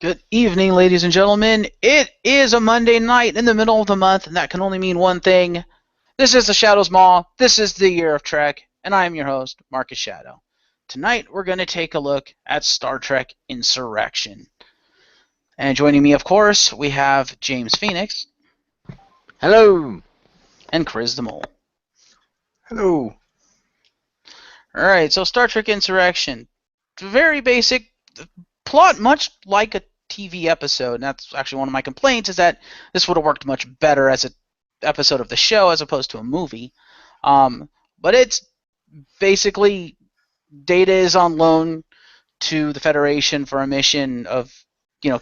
Good evening, ladies and gentlemen. It is a Monday night in the middle of the month, and that can only mean one thing. This is the Shadow's Maw. This is the Year of Trek, and I am your host, Marcus Shadow. Tonight, we're going to take a look at Star Trek Insurrection. And joining me, of course, we have James Phoenix. Hello. And Chriz the Mole. Hello. Alright, so Star Trek Insurrection. Very basic plot, much like a TV episode, and that's actually one of my complaints, is that this would have worked much better as an episode of the show as opposed to a movie. But it's basically Data is on loan to the Federation for a mission of,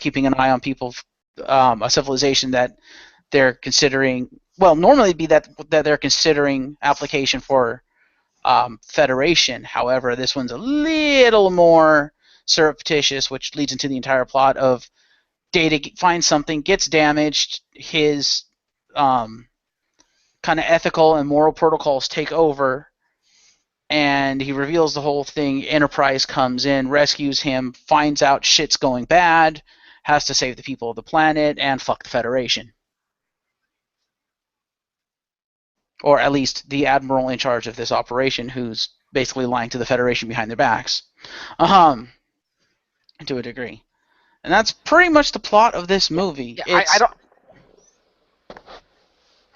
keeping an eye on people, a civilization that they're considering. Well, normally it'd be that they're considering application for Federation. However, this one's a little more surreptitious, which leads into the entire plot of Data finds something, gets damaged, his kind of ethical and moral protocols take over, and he reveals the whole thing. Enterprise comes in, rescues him, finds out shit's going bad, has to save the people of the planet, and fuck the Federation. Or at least the admiral in charge of this operation, who's basically lying to the Federation behind their backs. To a degree. And that's pretty much the plot of this movie. Yeah, I don't.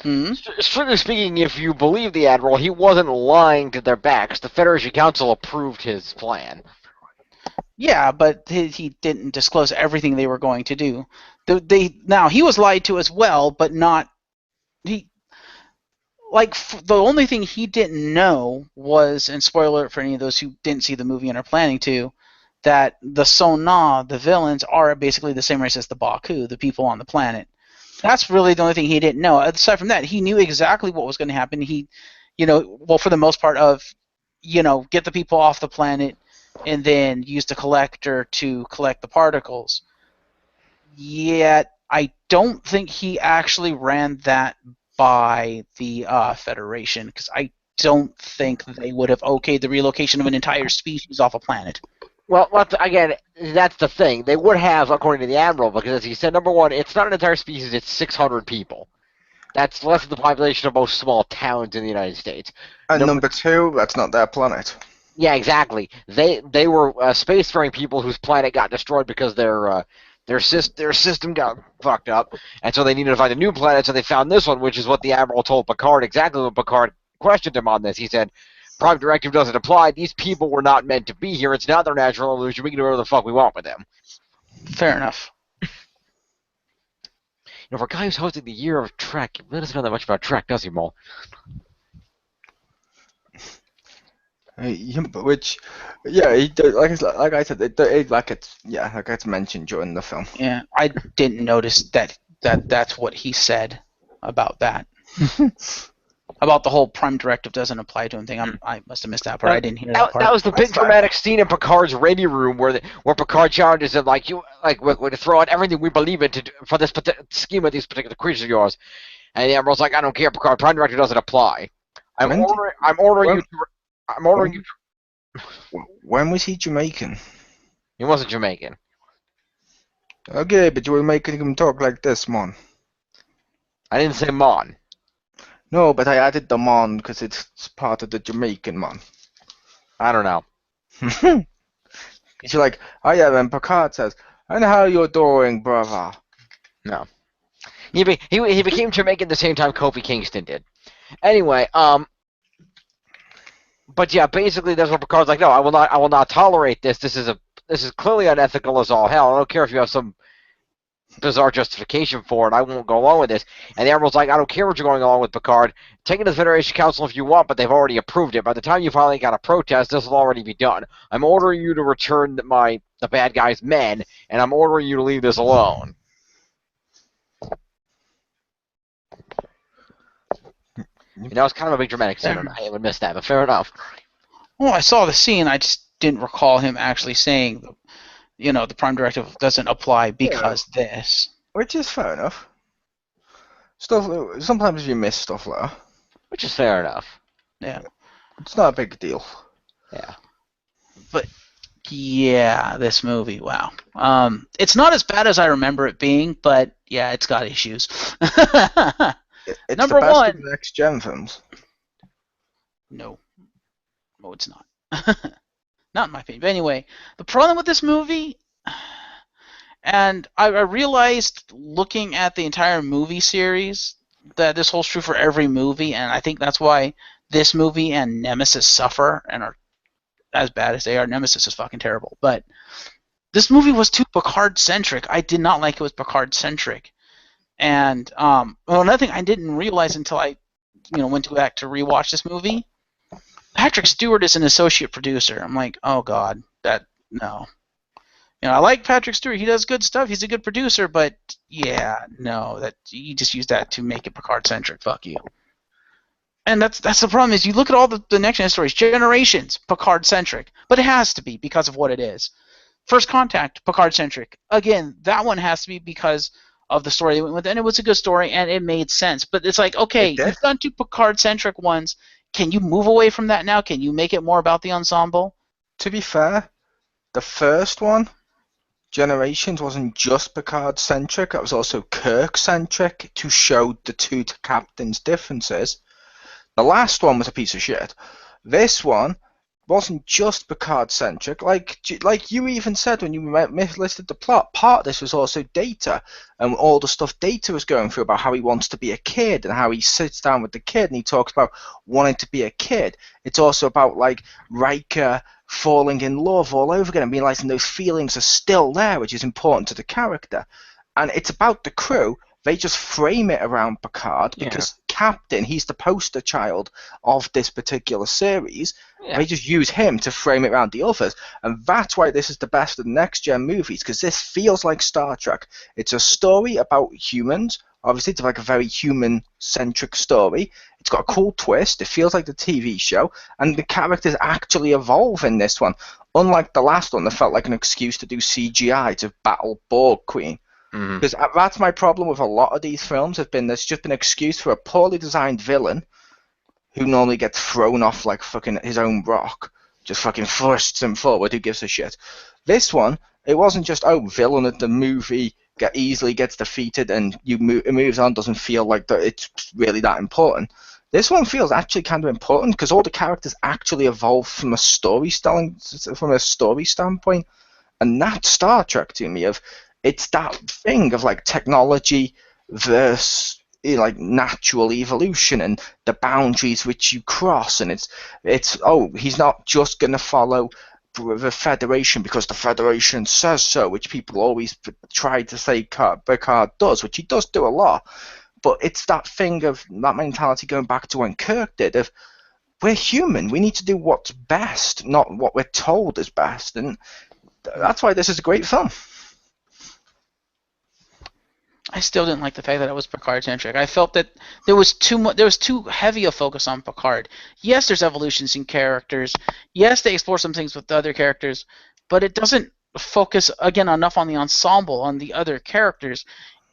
Hmm? Strictly speaking, if you believe the Admiral, he wasn't lying to their backs. The Federation Council approved his plan. Yeah, but he didn't disclose everything they were going to do. Now, he was lied to as well, but not... The only thing he didn't know was, and spoiler alert for any of those who didn't see the movie and are planning to, that the Son'a, the villains, are basically the same race as the Baku, the people on the planet. That's really the only thing he didn't know. Aside from that, he knew exactly what was going to happen. He, for the most part of, get the people off the planet and then use the collector to collect the particles. Yet, I don't think he actually ran that by the Federation, because I don't think they would have okayed the relocation of an entire species off a planet. Well, again, that's the thing. They would have, according to the Admiral, because as he said, number one, it's not an entire species, it's 600 people. That's less than the population of most small towns in the United States. And number two, that's not their planet. Yeah, exactly. They were spacefaring people whose planet got destroyed because their system got fucked up, and so they needed to find a new planet, so they found this one, which is what the Admiral told Picard. Exactly when Picard questioned him on this. He said, Prime Directive doesn't apply. These people were not meant to be here. It's not their natural illusion. We can do whatever the fuck we want with them. Fair enough. For a guy who's hosting the Year of Trek, he really doesn't know that much about Trek, does he, Mole? He did, like I said, it's mentioned during the film. Yeah, I didn't notice that's what he said about that. About the whole Prime Directive doesn't apply to him thing. I must have missed that part. I didn't hear that part. That was the big dramatic scene in Picard's ready room where Picard challenges him, we're going to throw out everything we believe in for this scheme of these particular creatures of yours. And the Admiral's like, I don't care, Picard. Prime Directive doesn't apply. I'm ordering you. When was he Jamaican? He wasn't Jamaican. Okay, but you were making him talk like this, man. I didn't say Mon. No, but I added the man because it's part of the Jamaican man. I don't know. He's like, oh yeah, and Picard says, and how you doing, brother? No. He became Jamaican the same time Kofi Kingston did. Anyway, but yeah, basically that's what Picard's like. No, I will not tolerate this. This is clearly unethical as all hell. I don't care if you have some bizarre justification for it. I won't go along with this. And the Admiral's like, I don't care what you're going along with, Picard. Take it to the Federation Council if you want, but they've already approved it. By the time you finally got a protest, this will already be done. I'm ordering you to return the bad guy's men, and I'm ordering you to leave this alone. It's kind of a big dramatic scene. I would miss that, but fair enough. Well, I saw the scene. I just didn't recall him actually saying, the Prime Directive doesn't apply because this. Which is fair enough. Sometimes you miss stuff like that. Which is fair enough. Yeah. It's not a big deal. Yeah. But Yeah, this movie. Wow. It's not as bad as I remember it being, but yeah, it's got issues. It's the Number best of one. the next gen films. No, no, it's not. Not in my opinion. But anyway, the problem with this movie, and I realized looking at the entire movie series that this holds true for every movie, and I think that's why this movie and Nemesis suffer and are as bad as they are. Nemesis is fucking terrible, but this movie was too Picard centric. I did not like it was Picard centric, and well, another thing I didn't realize until I, went back to rewatch this movie. Patrick Stewart is an associate producer. I'm like, oh god, that no. I like Patrick Stewart. He does good stuff. He's a good producer, but yeah, no, that you just use that to make it Picard centric. Fuck you. And that's the problem is you look at all the next gen stories, Generations, Picard centric, but it has to be because of what it is. First Contact, Picard centric. Again, that one has to be because of the story they went with, and it was a good story and it made sense. But it's like, okay, It did. you've done two Picard centric ones. Can you move away from that now? Can you make it more about the ensemble? To be fair, the first one, Generations, wasn't just Picard centric. It was also Kirk centric to show the two captains' differences. The last one was a piece of shit. This one wasn't just Picard centric. Like you even said when you listed the plot, part of this was also Data and all the stuff Data was going through about how he wants to be a kid and how he sits down with the kid and he talks about wanting to be a kid. It's also about like Riker falling in love all over again and realizing those feelings are still there, which is important to the character. And it's about the crew. They just frame it around Picard because Captain, he's the poster child of this particular series. Yeah. They just use him to frame it around the others. And that's why this is the best of the next gen movies, because this feels like Star Trek. It's a story about humans. Obviously, it's like a very human-centric story. It's got a cool twist. It feels like the TV show. And the characters actually evolve in this one. Unlike the last one that felt like an excuse to do CGI to battle Borg Queen. Because that's my problem with a lot of these films. There's just been an excuse for a poorly designed villain who normally gets thrown off like fucking his own rock. Just fucking thrusts him forward. Who gives a shit? This one, it wasn't just, villain of the movie easily gets defeated and it moves on, doesn't feel like that it's really that important. This one feels actually kind of important because all the characters actually evolve from a story standpoint. And that's Star Trek to me. It's that thing of like technology versus like natural evolution and the boundaries which you cross, and he's not just going to follow the Federation because the Federation says so, which people always try to say Picard does, which he does do a lot, but it's that thing of that mentality going back to when Kirk did of we're human, we need to do what's best, not what we're told is best, and that's why this is a great film. I still didn't like the fact that it was Picard centric. I felt that there was too heavy a focus on Picard. Yes, there's evolutions in characters. Yes, they explore some things with the other characters, but it doesn't focus again enough on the ensemble, on the other characters.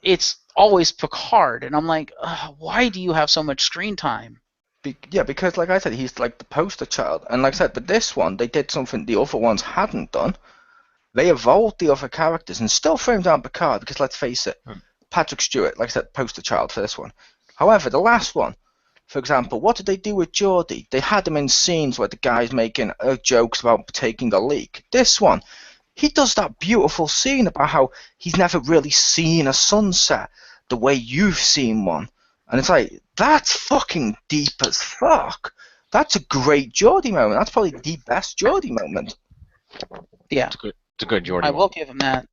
It's always Picard, and I'm like, why do you have so much screen time? Because like I said, he's like the poster child, and like I said, but this one they did something the other ones hadn't done. They evolved the other characters and still framed down Picard because let's face it. Patrick Stewart, like I said, poster child for this one. However, the last one, for example, what did they do with Geordi? They had him in scenes where the guy's making jokes about taking a leak. This one, he does that beautiful scene about how he's never really seen a sunset the way you've seen one. And it's like, that's fucking deep as fuck. That's a great Geordi moment. That's probably the best Geordi moment. Yeah. It's a good Geordi I moment. will give him that.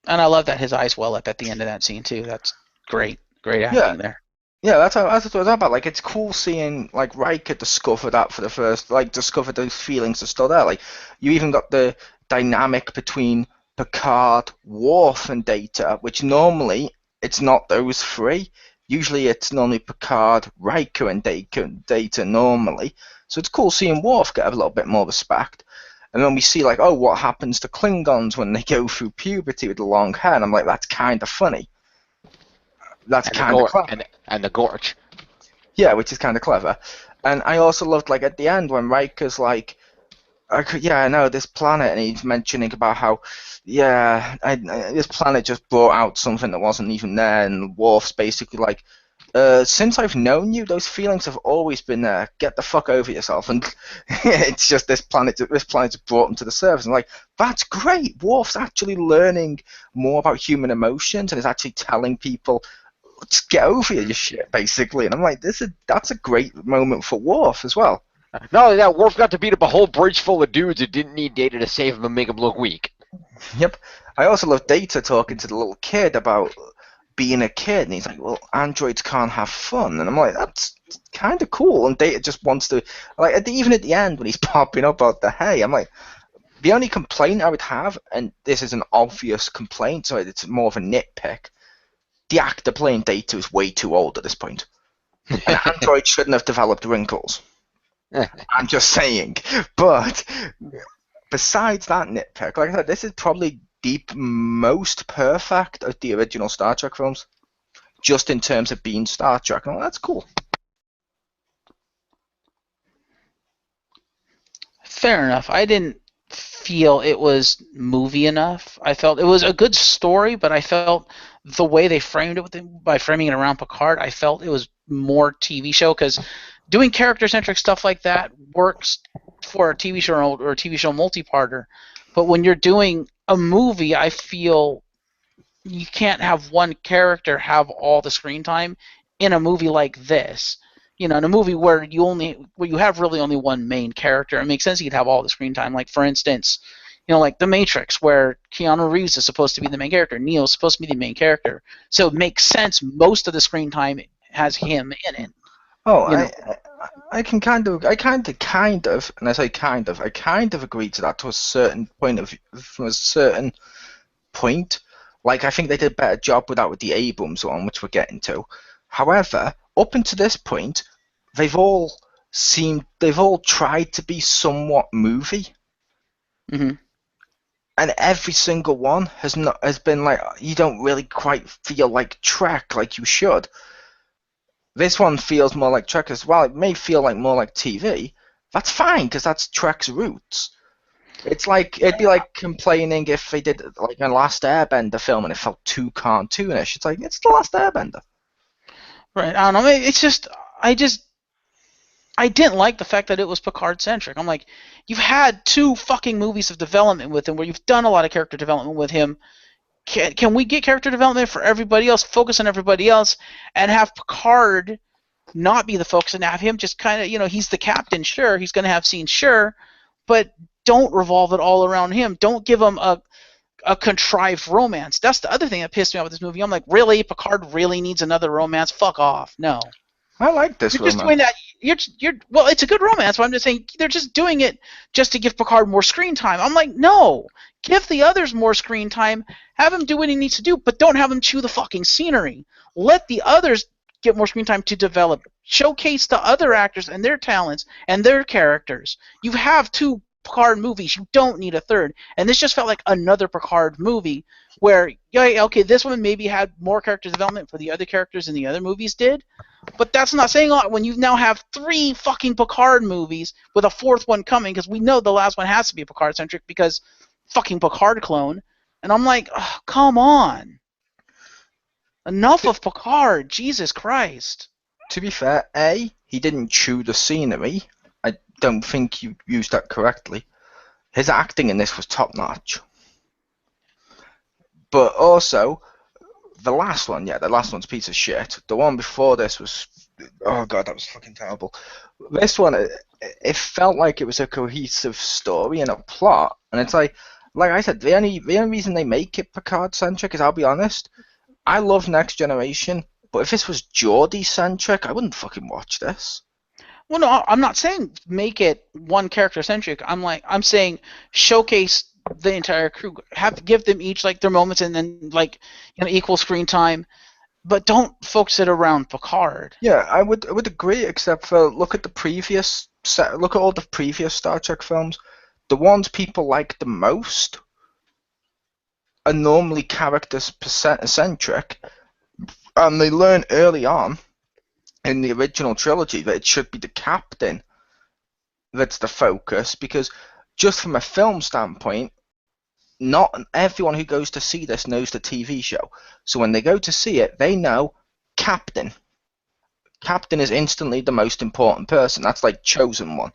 And I love that his eyes well up at the end of that scene too. That's great acting there. Yeah, that's what it's about. Like, it's cool seeing like Riker discover that for the first, like, discover those feelings are still there. Like, you even got the dynamic between Picard, Worf, and Data, which normally it's not those three. Usually, it's normally Picard, Riker, and Data normally. So it's cool seeing Worf get a little bit more respect. And then we see, like, what happens to Klingons when they go through puberty with the long hair? And I'm like, that's kind of funny. That's kind of clever. And the gorge. Yeah, which is kind of clever. And I also loved, like, at the end when Riker's like, Yeah, I know this planet, and he's mentioning about how, yeah, this planet just brought out something that wasn't even there, and Worf's basically like, since I've known you, those feelings have always been there. Get the fuck over yourself. And it's just this planet. This planet's brought them to the surface. And like, that's great. Worf's actually learning more about human emotions and is actually telling people, just get over your shit, basically. And I'm like, that's a great moment for Worf as well. Not only that, Worf got to beat up a whole bridge full of dudes that didn't need Data to save him and make him look weak. Yep. I also love Data talking to the little kid about being a kid, and he's like, well, androids can't have fun. And I'm like, that's kind of cool. And Data just wants to, like, even at the end when he's popping up out the hay, I'm like, the only complaint I would have, and this is an obvious complaint, so it's more of a nitpick, the actor playing Data is way too old at this point. An android shouldn't have developed wrinkles. I'm just saying. But besides that nitpick, like I said, this is probably the most perfect of the original Star Trek films, just in terms of being Star Trek. And that's cool. Fair enough. I didn't feel it was movie enough. I felt it was a good story, but I felt the way they framed it by framing it around Picard, I felt it was more TV show, because doing character-centric stuff like that works for a TV show or a TV show multi-parter. But when you're doing a movie, I feel you can't have one character have all the screen time in a movie like this. In a movie where you have really only one main character, it makes sense you'd have all the screen time. Like, for instance, like The Matrix, where Keanu Reeves is supposed to be the main character, Neo's supposed to be the main character. So it makes sense most of the screen time has him in it. Oh, I kind of, and I say kind of agree to that to a certain point from a certain point. Like, I think they did a better job with that with the Abrams one, which we're getting to. However, up until this point, they've all tried to be somewhat movie, Mm-hmm. and every single one has been like, you don't really quite feel like Trek like you should. This one feels more like Trek as well. It may feel like more like TV. That's fine, because that's Trek's roots. It'd be like complaining if they did like a Last Airbender film and it felt too cartoonish. It's like, it's the Last Airbender. Right. I don't know. It's just I didn't like the fact that it was Picard centric. I'm like, you've had 2 fucking movies of development with him where you've done a lot of character development with him. Can we get character development for everybody else, focus on everybody else, and have Picard not be the focus and have him just kind of, he's the captain, sure, he's going to have scenes, sure, but don't revolve it all around him. Don't give him a contrived romance. That's the other thing that pissed me off with this movie. I'm like, really? Picard really needs another romance? Fuck off. No. I like this romance. Just doing that. Well, it's a good romance, but I'm just saying they're just doing it just to give Picard more screen time. I'm like, no. Give the others more screen time. Have him do what he needs to do, but don't have him chew the fucking scenery. Let the others get more screen time to develop. Showcase the other actors and their talents and their characters. You have 2 Picard movies. You don't need a third. And this just felt like another Picard movie where, yeah, okay, this one maybe had more character development for the other characters than the other movies did. But that's not saying a lot when you now have 3 fucking Picard movies with a 4th one coming, because we know the last one has to be Picard-centric because fucking Picard clone. And I'm like, oh, come on. Enough of Picard. Jesus Christ. To be fair, he didn't chew the scenery. I don't think you used that correctly. His acting in this was top-notch. But also, the last one's a piece of shit. The one before this was, oh god, that was fucking terrible. This one, it felt like it was a cohesive story and a plot, and it's like I said, the only reason they make it Picard-centric is, I'll be honest, I love Next Generation, but if this was Geordie-centric, I wouldn't fucking watch this. Well, no, I'm not saying make it one character-centric. I'm saying showcase the entire crew, give them each like their moments, and then equal screen time, but don't focus it around Picard. Yeah, I would agree, except for look at all the previous Star Trek films. The ones people like the most are normally character-centric, and they learn early on in the original trilogy that it should be the captain that's the focus, because just from a film standpoint, not everyone who goes to see this knows the TV show. So when they go to see it, they know Captain. Captain is instantly the most important person. That's like chosen one.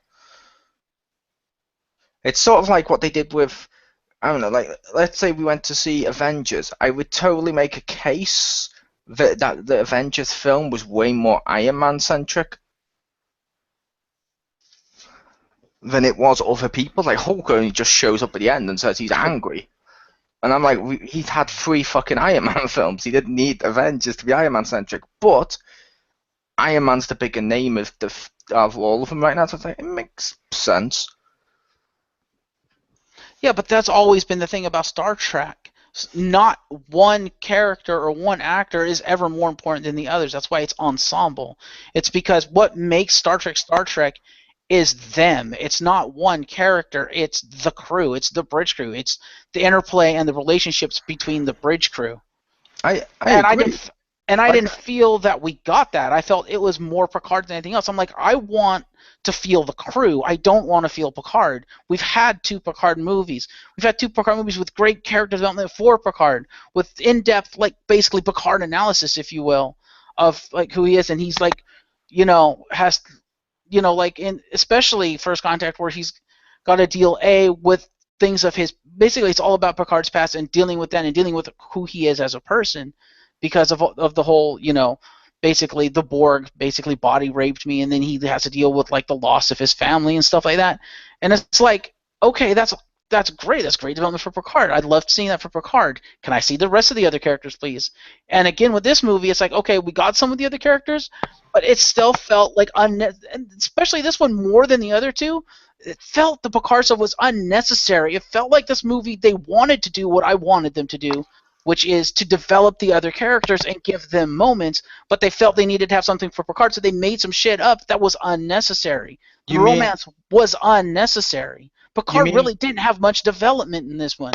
It's sort of like what they did with, I don't know, like let's say we went to see Avengers. I would totally make a case that the Avengers film was way more Iron Man centric than it was other people. Like Hulk only just shows up at the end and says he's angry. And I'm like, he's had 3 fucking Iron Man films. He didn't need Avengers to be Iron Man centric. But Iron Man's the bigger name of all of them right now. So it's like, it makes sense. Yeah, but that's always been the thing about Star Trek. Not one character or one actor is ever more important than the others. That's why it's ensemble. It's because what makes Star Trek is them. It's not one character. It's the crew. It's the bridge crew. It's the interplay and the relationships between the bridge crew. I agree. I didn't feel that we got that. I felt it was more Picard than anything else. I'm like, I want to feel the crew. I don't want to feel Picard. We've had 2 Picard movies. We've had 2 Picard movies with great character development for Picard, with in-depth, like basically Picard analysis, if you will, of like who he is, and he's like, has, like in especially First Contact, where he's got to deal with things of his. Basically, it's all about Picard's past and dealing with that and dealing with who he is as a person. Because of the whole, basically the Borg basically body raped me, and then he has to deal with like the loss of his family and stuff like that. And it's like, okay, that's great. That's great development for Picard. I'd love seeing that for Picard. Can I see the rest of the other characters, please? And again, with this movie, it's like, okay, we got some of the other characters, but it still felt like and especially this one more than the other 2. It felt the Picard stuff was unnecessary. It felt like this movie, they wanted to do what I wanted them to do, which is to develop the other characters and give them moments, but they felt they needed to have something for Picard, so they made some shit up that was unnecessary. The romance was unnecessary. Picard really didn't have much development in this one.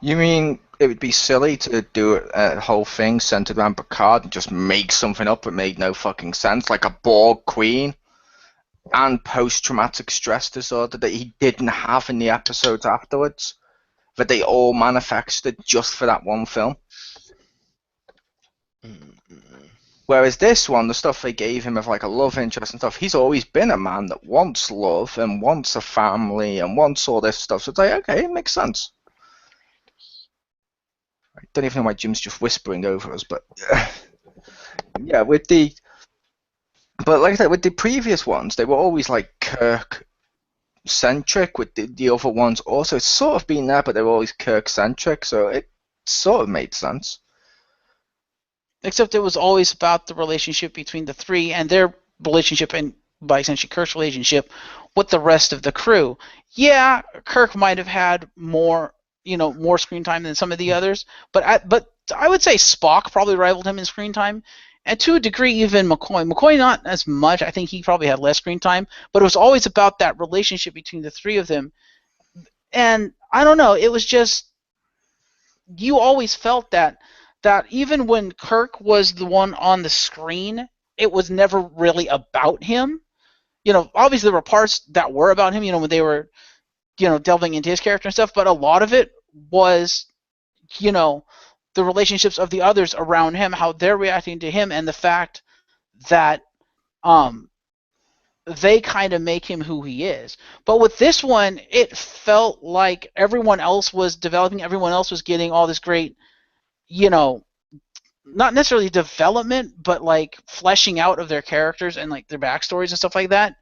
You mean it would be silly to do a whole thing centered around Picard and just make something up that made no fucking sense, like a Borg queen and post-traumatic stress disorder that he didn't have in the episodes afterwards? That they all manifested just for that one film. Whereas this one, the stuff they gave him of like a love interest and stuff, he's always been a man that wants love and wants a family and wants all this stuff. So it's like, okay, it makes sense. I don't even know why Jim's just whispering over us, but yeah, but like I said, with the previous ones, they were always like Kirk centric. With the other ones also, it's sort of been there, but they're always Kirk centric, so it sort of made sense. Except it was always about the relationship between the 3 and their relationship, and by extension Kirk's relationship with the rest of the crew. Yeah, Kirk might have had more screen time than some of the others, but I would say Spock probably rivaled him in screen time. And to a degree, even McCoy. McCoy not as much. I think he probably had less screen time. But it was always about that relationship between the 3 of them. And I don't know. It was just, you always felt that even when Kirk was the one on the screen, it was never really about him. Obviously there were parts that were about him, when they were, delving into his character and stuff. But a lot of it was, the relationships of the others around him, how they're reacting to him, and the fact that they kind of make him who he is. But with this one, it felt like everyone else was developing, everyone else was getting all this great, not necessarily development, but like fleshing out of their characters and like their backstories and stuff like that.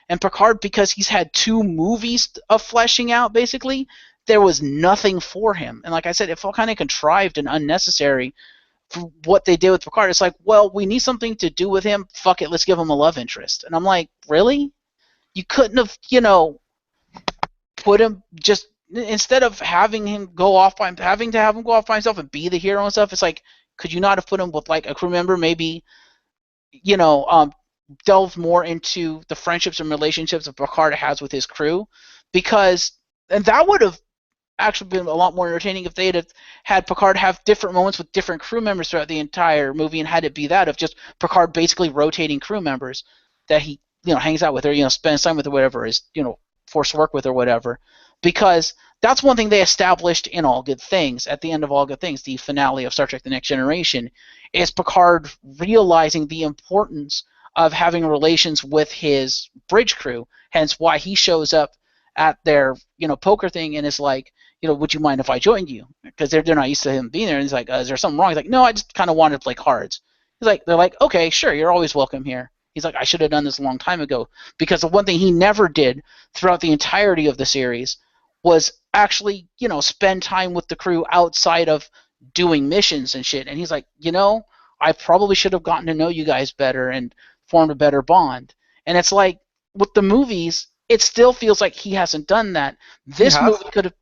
And Picard, because he's had 2 movies of fleshing out, basically, there was nothing for him. And like I said, it felt kind of contrived and unnecessary for what they did with Picard. It's like, well, we need something to do with him. Fuck it, let's give him a love interest. And I'm like, really? You couldn't have, put him just, instead of having him go off by himself and be the hero and stuff. It's like, could you not have put him with like a crew member? Maybe, delve more into the friendships and relationships that Picard has with his crew, and that would have actually been a lot more entertaining if they had Picard have different moments with different crew members throughout the entire movie, and had it be that of just Picard basically rotating crew members that he hangs out with, or spends time with, or whatever, is forced to work with or whatever, because that's one thing they established in All Good Things. At the end of All Good Things, the finale of Star Trek: The Next Generation, is Picard realizing the importance of having relations with his bridge crew. Hence, why he shows up at their poker thing and is like, would you mind if I joined you? Because they're not used to him being there. And he's like, is there something wrong? He's like, no, I just kind of wanted to play cards. They're like, okay, sure, you're always welcome here. He's like, I should have done this a long time ago, because the one thing he never did throughout the entirety of the series was actually, spend time with the crew outside of doing missions and shit. And he's like, I probably should have gotten to know you guys better and formed a better bond. And it's like, with the movies, it still feels like he hasn't done that. This movie could have,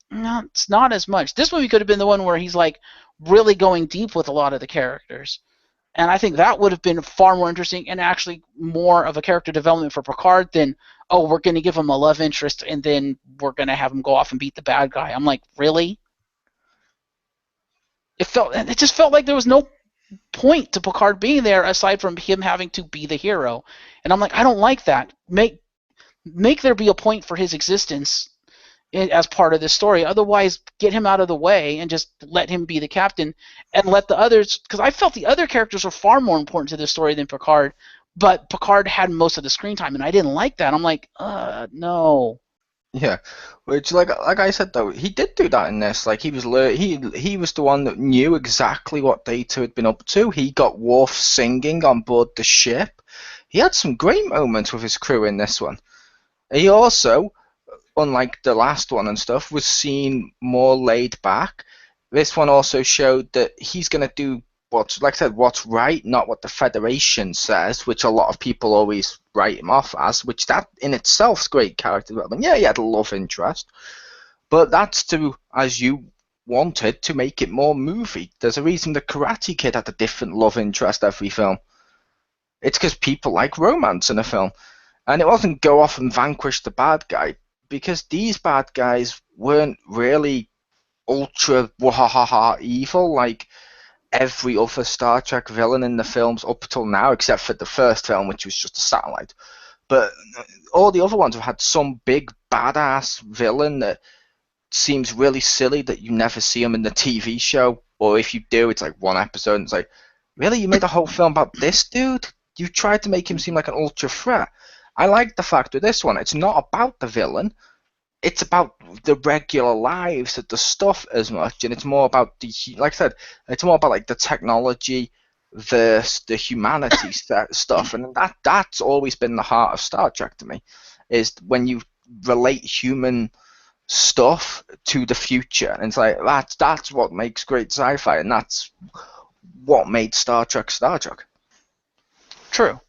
no, it's not as much. This movie could have been the one where he's like really going deep with a lot of the characters. And I think that would have been far more interesting and actually more of a character development for Picard than, oh, we're going to give him a love interest and then we're going to have him go off and beat the bad guy. I'm like, really? It just felt like there was no point to Picard being there aside from him having to be the hero. And I'm like, I don't like that. Make there be a point for his existence as part of this story. Otherwise, get him out of the way and just let him be the captain and let the others, because I felt the other characters were far more important to this story than Picard, but Picard had most of the screen time and I didn't like that. I'm like, no. Yeah, which like I said though, he did do that in this. Like he was the one that knew exactly what Data had been up to. He got Worf singing on board the ship. He had some great moments with his crew in this one. He also, unlike the last one and stuff, was seen more laid back. This one also showed that he's going to do what's right, not what the Federation says, which a lot of people always write him off as, which that in itself is great character development. Yeah, he had a love interest, but that's to, as you wanted, to make it more movie. There's a reason the Karate Kid had a different love interest every film. It's because people like romance in a film. And it wasn't go off and vanquish the bad guy, because these bad guys weren't really ultra wahaha evil like every other Star Trek villain in the films up till now, except for the first film, which was just a satellite. But all the other ones have had some big badass villain that seems really silly that you never see him in the TV show, or if you do, it's like one episode and it's like, really, you made a whole film about this dude? You tried to make him seem like an ultra threat. I like the fact with this one, it's not about the villain, it's about the regular lives of the stuff as much, and it's more about like I said, it's more about like the technology, the humanity stuff, and that's always been the heart of Star Trek to me, is when you relate human stuff to the future, and it's like that's what makes great sci-fi, and that's what made Star Trek Star Trek. True.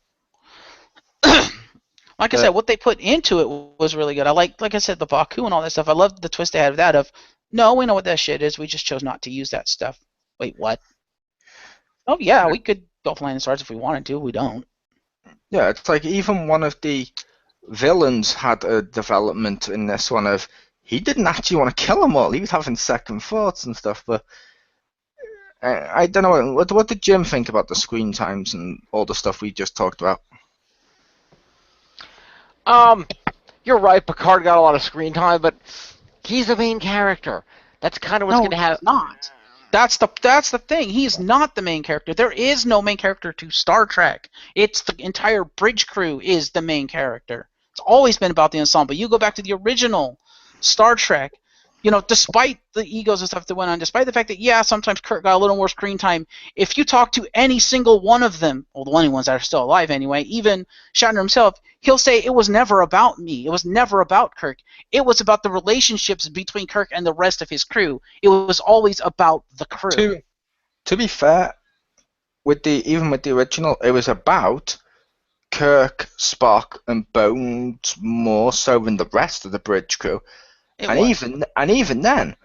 Like I said, what they put into it was really good. I like I said, the Baku and all that stuff. I love the twist they had of that. Of no, we know what that shit is. We just chose not to use that stuff. Wait, what? Oh yeah, we could go flying the stars if we wanted to. We don't. Yeah, it's like even one of the villains had a development in this one of he didn't actually want to kill them all. He was having second thoughts and stuff. But I don't know. What did Jim think about the screen times and all the stuff we just talked about? You're right. Picard got a lot of screen time, but he's the main character. That's kind of what's going to have. Not. That's the thing. He's not the main character. There is no main character to Star Trek. It's the entire bridge crew is the main character. It's always been about the ensemble. You go back to the original Star Trek. Despite the egos and stuff that went on, despite the fact that, yeah, sometimes Kirk got a little more screen time, if you talk to any single one of them, well, the only ones that are still alive anyway, even Shatner himself, he'll say it was never about me. It was never about Kirk. It was about the relationships between Kirk and the rest of his crew. It was always about the crew. To be fair, even with the original, it was about Kirk, Spock, and Bones more so than the rest of the bridge crew. Even then,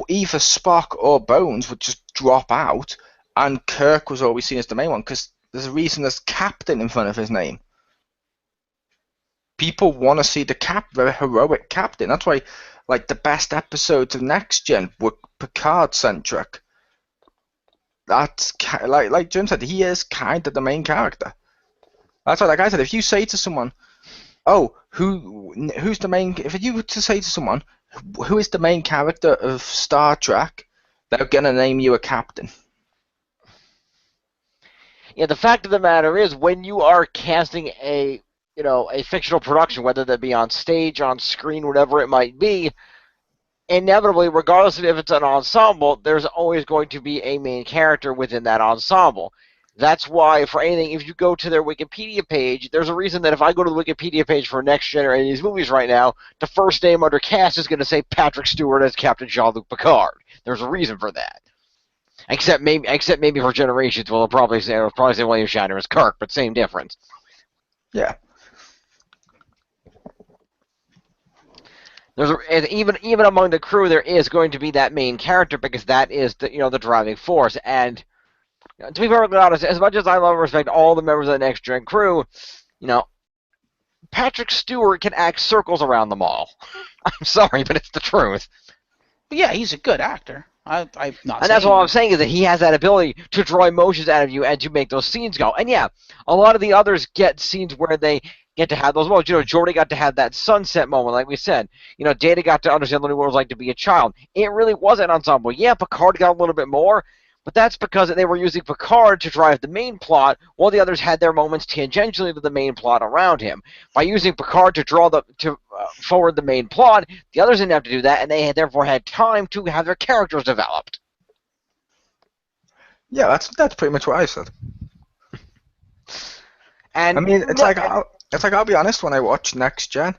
either Spock or Bones would just drop out, and Kirk was always seen as the main one because there's a reason there's Captain in front of his name. People want to see the heroic Captain. That's why, like, the best episodes of Next Gen were Picard centric. That's like Jim said, he is kind of the main character. That's why, like I said, if you say to someone, Oh, who's the main? If you were to say to someone, who is the main character of Star Trek, they're gonna name you a captain. Yeah, the fact of the matter is, when you are casting a fictional production, whether that be on stage, on screen, whatever it might be, inevitably, regardless of if it's an ensemble, there's always going to be a main character within that ensemble. That's why, for anything, if you go to their Wikipedia page, there's a reason that if I go to the Wikipedia page for Next Gen or any of these movies right now, the first name under cast is going to say Patrick Stewart as Captain Jean-Luc Picard. There's a reason for that. Except maybe for Generations, well, they'll probably say William Shatner as Kirk, but same difference. Yeah. Even among the crew, there is going to be that main character because that is the driving force. And to be perfectly honest, as much as I love and respect all the members of the Next Gen crew, Patrick Stewart can act circles around them all. I'm sorry, but it's the truth. Yeah, he's a good actor. I'm not. And that's what I'm saying is that he has that ability to draw emotions out of you and to make those scenes go. And yeah, a lot of the others get scenes where they get to have those moments. Jordy got to have that sunset moment, like we said. Data got to understand what it was like to be a child. It really was an ensemble. Yeah, Picard got a little bit more, but that's because they were using Picard to drive the main plot, while the others had their moments tangentially to the main plot around him. By using Picard to forward the main plot, the others didn't have to do that, and they therefore had time to have their characters developed. Yeah, that's pretty much what I said. And I mean, it's like I'll be honest. When I watched Next Gen,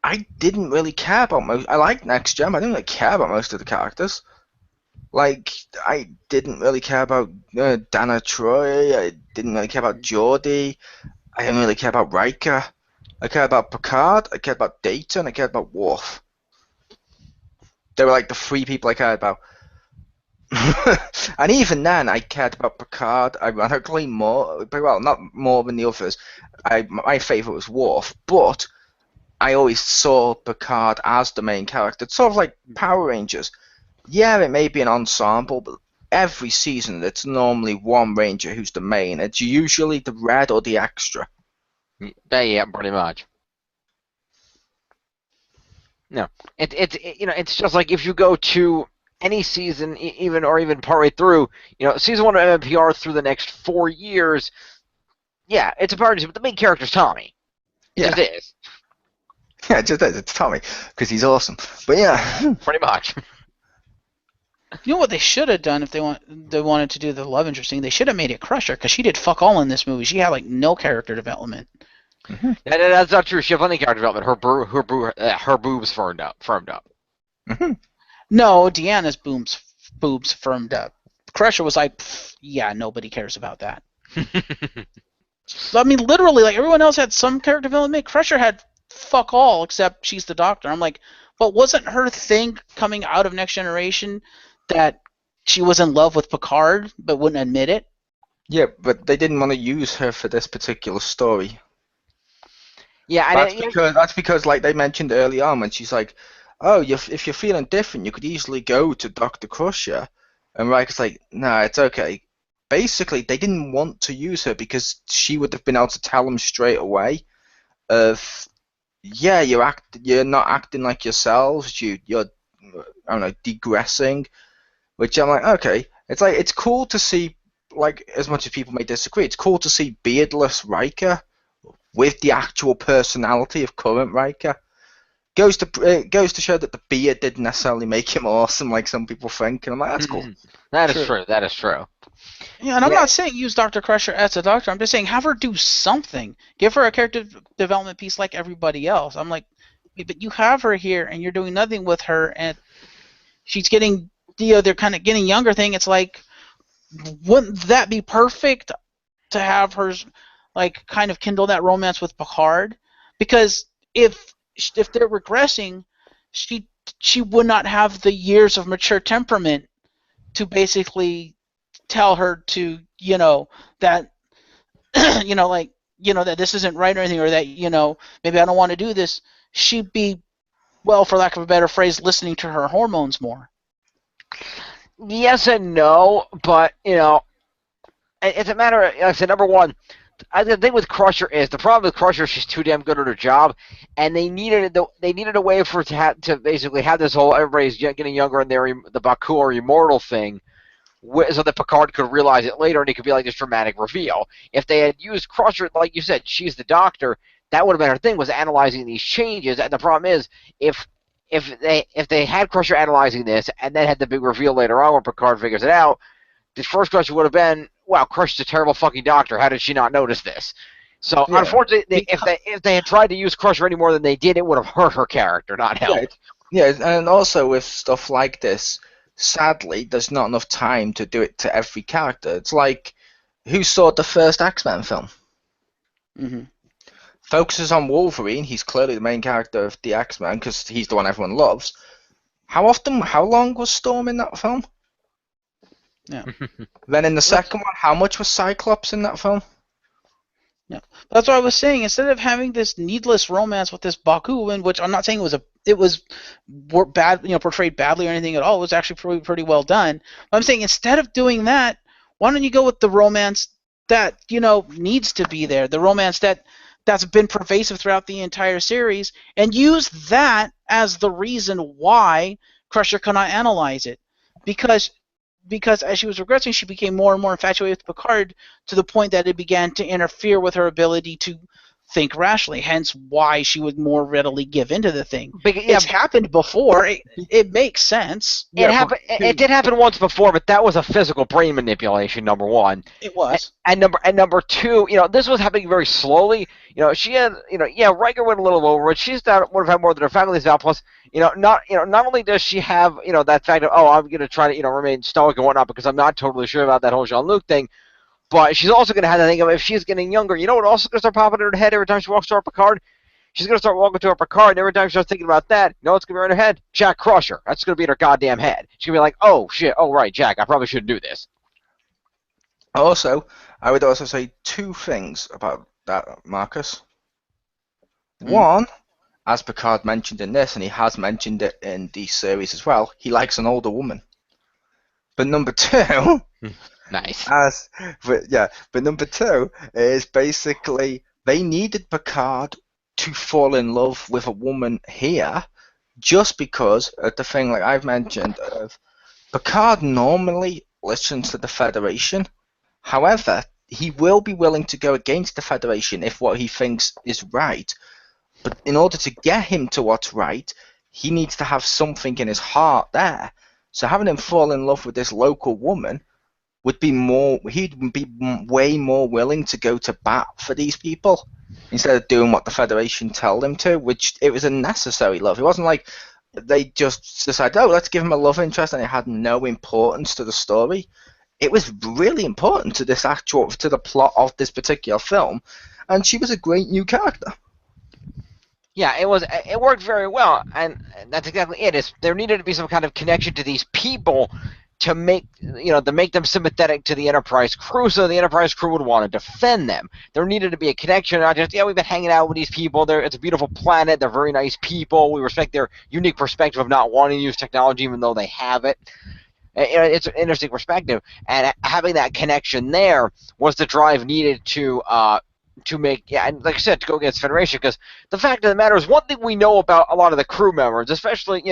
I didn't really care about most. I liked Next Gen, but I didn't really care about most of the characters. Like, I didn't really care about Dana Troy. I didn't really care about Geordi. I didn't really care about Riker. I cared about Picard. I cared about Data, and I cared about Worf. They were like the three people I cared about. And even then, I cared about Picard, ironically, more. Well, not more than the others. My favourite was Worf, but I always saw Picard as the main character. It's sort of like Power Rangers. Yeah, it may be an ensemble, but every season it's normally one Ranger who's the main. It's usually the red or the extra. Yeah, pretty much. No, it's just like if you go to any season, even partway through, season 1 of MMPR through the next 4 years, yeah, it's a Power Rangers, but the main character's Tommy. It just is. Yeah, it just is. It's Tommy, because he's awesome. But yeah. Pretty much. You know what they should have done if they wanted to do the love interest thing? They should have made it Crusher, because she did fuck all in this movie. She had like no character development. Mm-hmm. That's not true. She had plenty of character development. Her boobs firmed up. Mm-hmm. No, Deanna's boobs firmed up. Crusher was like, yeah, nobody cares about that. I mean, literally, like everyone else had some character development. Crusher had fuck all, except she's the Doctor. I'm like, but wasn't her thing coming out of Next Generation that she was in love with Picard but wouldn't admit it? Yeah, but they didn't want to use her for this particular story. Yeah, that's because, like they mentioned early on, when she's like, "Oh, if you're feeling different, you could easily go to Dr. Crusher," and Riker's like, "Nah, it's okay." Basically, they didn't want to use her because she would have been able to tell them straight away, yeah, you're not acting like yourselves. You're I don't know, digressing. Which I'm like, okay, it's cool to see, like, as much as people may disagree, it's cool to see beardless Riker with the actual personality of current Riker. Goes to show that the beard didn't necessarily make him awesome like some people think, and I'm like, that's cool. That is true. That is true. Yeah, and I'm not saying use Dr. Crusher as a doctor. I'm just saying have her do something. Give her a character development piece like everybody else. I'm like, but you have her here, and you're doing nothing with her, and she's getting, they're kind of getting younger thing. It's like, wouldn't that be perfect to have her, like, kind of kindle that romance with Picard? Because if they're regressing, she would not have the years of mature temperament to basically tell her to, that, that this isn't right or anything, or that, maybe I don't want to do this. She'd be, well, for lack of a better phrase, listening to her hormones more. Yes and no, but, it's a matter of, like I said, number one, the thing with Crusher is the problem with Crusher is she's too damn good at her job, and they needed a way for her to basically have this whole everybody's getting younger and the Baku or immortal thing, so that Picard could realize it later and it could be like this dramatic reveal. If they had used Crusher, like you said, she's the doctor, that would have been her thing, was analyzing these changes. And the problem is, if they had Crusher analyzing this and then had the big reveal later on where Picard figures it out, the first question would have been, wow, Crusher's a terrible fucking doctor. How did she not notice this? So, yeah. Unfortunately, if they had tried to use Crusher any more than they did, it would have hurt her character, not helped. Yeah, and also with stuff like this, sadly, there's not enough time to do it to every character. It's like, who saw the first X-Men film? Mm-hmm. Focuses on Wolverine. He's clearly the main character of the X-Men because he's the one everyone loves. How long was Storm in that film? Yeah. Then in the second one, how much was Cyclops in that film? Yeah, that's what I was saying. Instead of having this needless romance with this Baku, in which I'm not saying it was bad, portrayed badly or anything at all. It was actually pretty well done. But I'm saying instead of doing that, why don't you go with the romance that needs to be there, the romance that's been pervasive throughout the entire series, and use that as the reason why Crusher cannot analyze it, because as she was regressing, she became more and more infatuated with Picard to the point that it began to interfere with her ability to think rationally, hence why she would more readily give into the thing. It's happened before. It makes sense. It did happen once before, but that was a physical brain manipulation, number one. It was. And number two, this was happening very slowly. She had, Riker went a little over, but she's would have had more than her family's now. Plus, not only does she have, that fact of, I'm going to try to, remain stoic and whatnot because I'm not totally sure about that whole Jean-Luc thing, but she's also going to have to think of if she's getting younger. What also going to start popping in her head every time she walks to her Picard? She's going to start walking to her Picard, and every time she starts thinking about that, what's going to be in her head? Jack Crusher. That's going to be in her goddamn head. She's going to be like, oh, shit, oh, right, Jack, I probably shouldn't do this. Also, I would also say two things about that, Marcus. One, as Picard mentioned in this, and he has mentioned it in the series as well, he likes an older woman. But number two... Nice. But number two is basically they needed Picard to fall in love with a woman here just because of the thing like I've mentioned of Picard normally listens to the Federation. However, he will be willing to go against the Federation if what he thinks is right. But in order to get him to what's right, he needs to have something in his heart there. So having him fall in love with this local woman he'd be way more willing to go to bat for these people instead of doing what the Federation tell him to, which it was a necessary love. It wasn't like they just decided, let's give him a love interest and it had no importance to the story. It was really important to the plot of this particular film, and she was a great new character. Yeah, it worked very well, and that's exactly it. There needed to be some kind of connection to these people to make them sympathetic to the Enterprise crew, so the Enterprise crew would want to defend them. There needed to be a connection, not just we've been hanging out with these people. It's a beautiful planet. They're very nice people. We respect their unique perspective of not wanting to use technology, even though they have it. It's an interesting perspective, and having that connection there was the drive needed to make, and like I said, to go against Federation. Because the fact of the matter is, one thing we know about a lot of the crew members, especially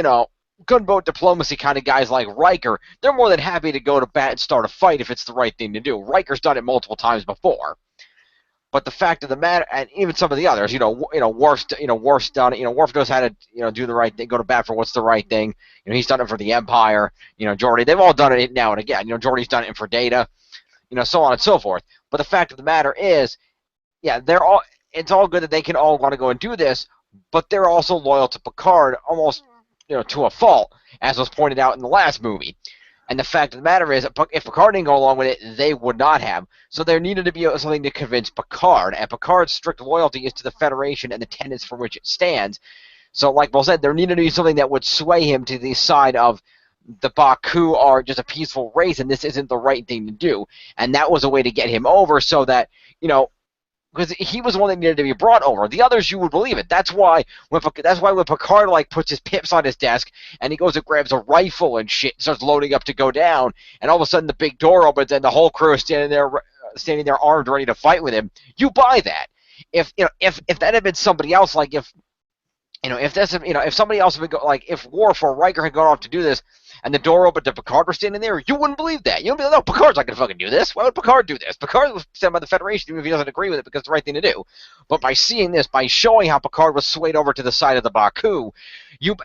gunboat diplomacy kind of guys like Riker, they're more than happy to go to bat and start a fight if it's the right thing to do. Riker's done it multiple times before. But the fact of the matter, and even some of the others, Worf's done it. Worf knows how to, do the right thing, go to bat for what's the right thing. He's done it for the Empire. Geordi, they've all done it now and again. Geordi's done it for Data. So on and so forth. But the fact of the matter is, it's all good that they can all want to go and do this, but they're also loyal to Picard almost to a fault, as was pointed out in the last movie. And the fact of the matter is, if Picard didn't go along with it, they would not have. So there needed to be something to convince Picard, and Picard's strict loyalty is to the Federation and the tenets for which it stands. So, like Paul said, there needed to be something that would sway him to the side of the Baku are just a peaceful race, and this isn't the right thing to do. And that was a way to get him over, so that, because he was the one that needed to be brought over. The others, you would believe it. That's why when Picard puts his pips on his desk and he goes and grabs a rifle and shit, starts loading up to go down, and all of a sudden the big door opens and the whole crew is standing there standing there armed, ready to fight with him, you buy that. If that had been somebody else, like if somebody else had been if Worf or Riker had gone off to do this, and the door opened and Picard was standing there, you wouldn't believe that. You wouldn't be like, no, Picard's not gonna fucking do this. Why would Picard do this? Picard was sent by the Federation even if he doesn't agree with it because it's the right thing to do. But by seeing this, by showing how Picard was swayed over to the side of the Baku, you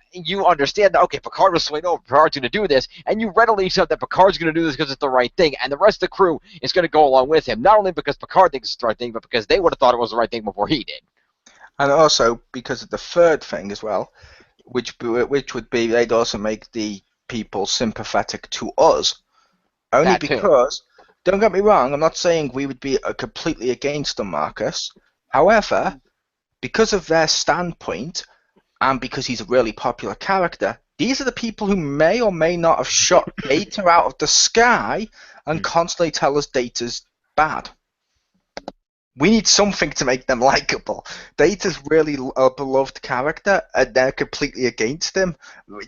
understand that, okay, Picard was swayed over, Picard's gonna do this, and you readily accept that Picard's gonna do this because it's the right thing, and the rest of the crew is gonna go along with him, not only because Picard thinks it's the right thing, but because they would have thought it was the right thing before he did. And also because of the third thing as well, which would be they'd also make the people sympathetic to us. Only That too. because, don't get me wrong, I'm not saying we would be completely against them, Marcus. However, because of their standpoint, and because he's a really popular character, these are the people who may or may not have shot Data out of the sky and constantly tell us Data's bad. We need something to make them likable. Data's really a beloved character, and they're completely against him.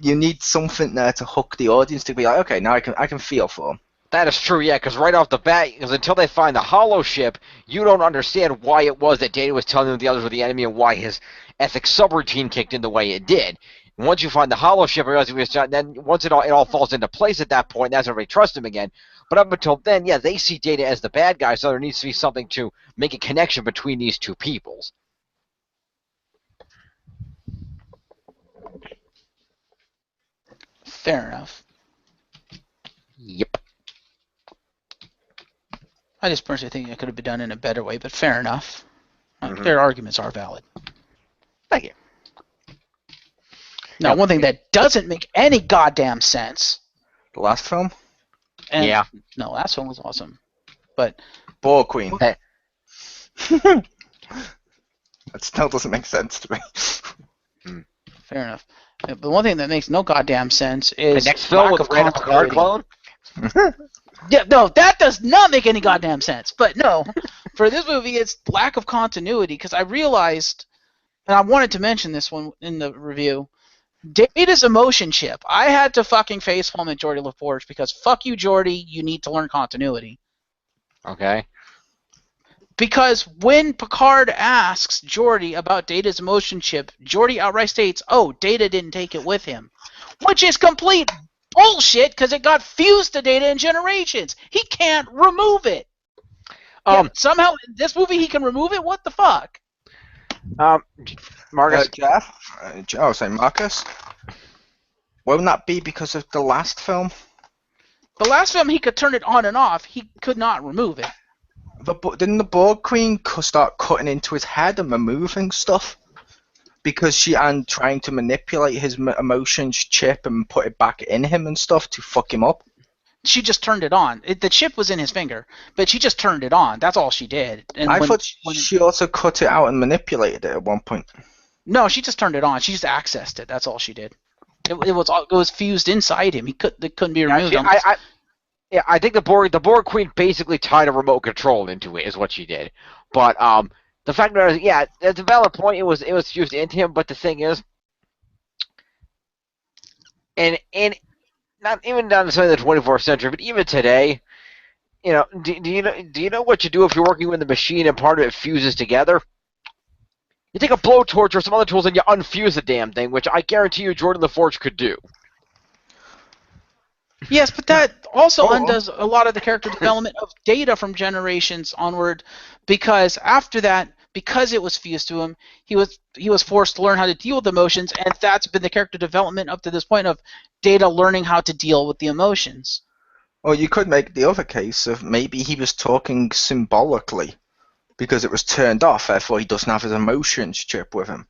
You need something there to hook the audience to be like, okay, now I can feel for him. That is true, yeah, because right off the bat, because until they find the hollow ship, you don't understand why it was that Data was telling them the others were the enemy and why his ethics subroutine kicked in the way it did. And once you find the hollow ship, you realize he was shot, then once it all falls into place at that point, that's when they trust him again. But up until then, yeah, they see Data as the bad guy, so there needs to be something to make a connection between these two peoples. Fair enough. Yep. I just personally think it could have been done in a better way, but fair enough. Their arguments are valid. Thank you. Now, one thing that doesn't make any goddamn sense. The last film? And, Yeah. No, last one was awesome. But Borg Queen. Hey. That still doesn't make sense to me. fair enough. But one thing that makes no goddamn sense is The next film lack with of a random Picard continuity. clone? Yeah, no, that does not make any goddamn sense. But no, for this movie, it's lack of continuity because I realized, and I wanted to mention this one in the review, Data's emotion chip. I had to fucking facepalm at Geordi LaForge because fuck you, Geordi, you need to learn continuity. Okay. Because when Picard asks Geordi about Data's emotion chip, Geordi outright states, "Oh, Data didn't take it with him," which is complete bullshit because it got fused to Data in Generations. He can't remove it. Somehow in this movie he can remove it. What the fuck? Marcus. Jeff? Sorry, Marcus? Won't that be because of the last film? The last film he could turn it on and off. He could not remove it. Didn't the Borg Queen start cutting into his head and removing stuff? Because and trying to manipulate his emotions chip and put it back in him and stuff to fuck him up? She just turned it on. The chip was in his finger, but she just turned it on. That's all she did. And I thought she also cut it out and manipulated it at one point. No, she just turned it on. She just accessed it. That's all she did. It was fused inside him. It couldn't be removed. I think the Borg Queen basically tied a remote control into it, is what she did. But the fact that it's a valid point. It was fused into him. But the thing is, and not even down to the 24th century, but even today, do you know what you do if you're working with the machine and part of it fuses together? You take a blowtorch or some other tools and you unfuse the damn thing, which I guarantee you Jordan LaForge could do. Yes, but that also undoes a lot of the character development of Data from Generations onward, because after that, because it was fused to him, he was forced to learn how to deal with emotions, and that's been the character development up to this point of Data learning how to deal with the emotions. Or you could make the other case of maybe he was talking symbolically because it was turned off, therefore he doesn't have his emotions chip with him.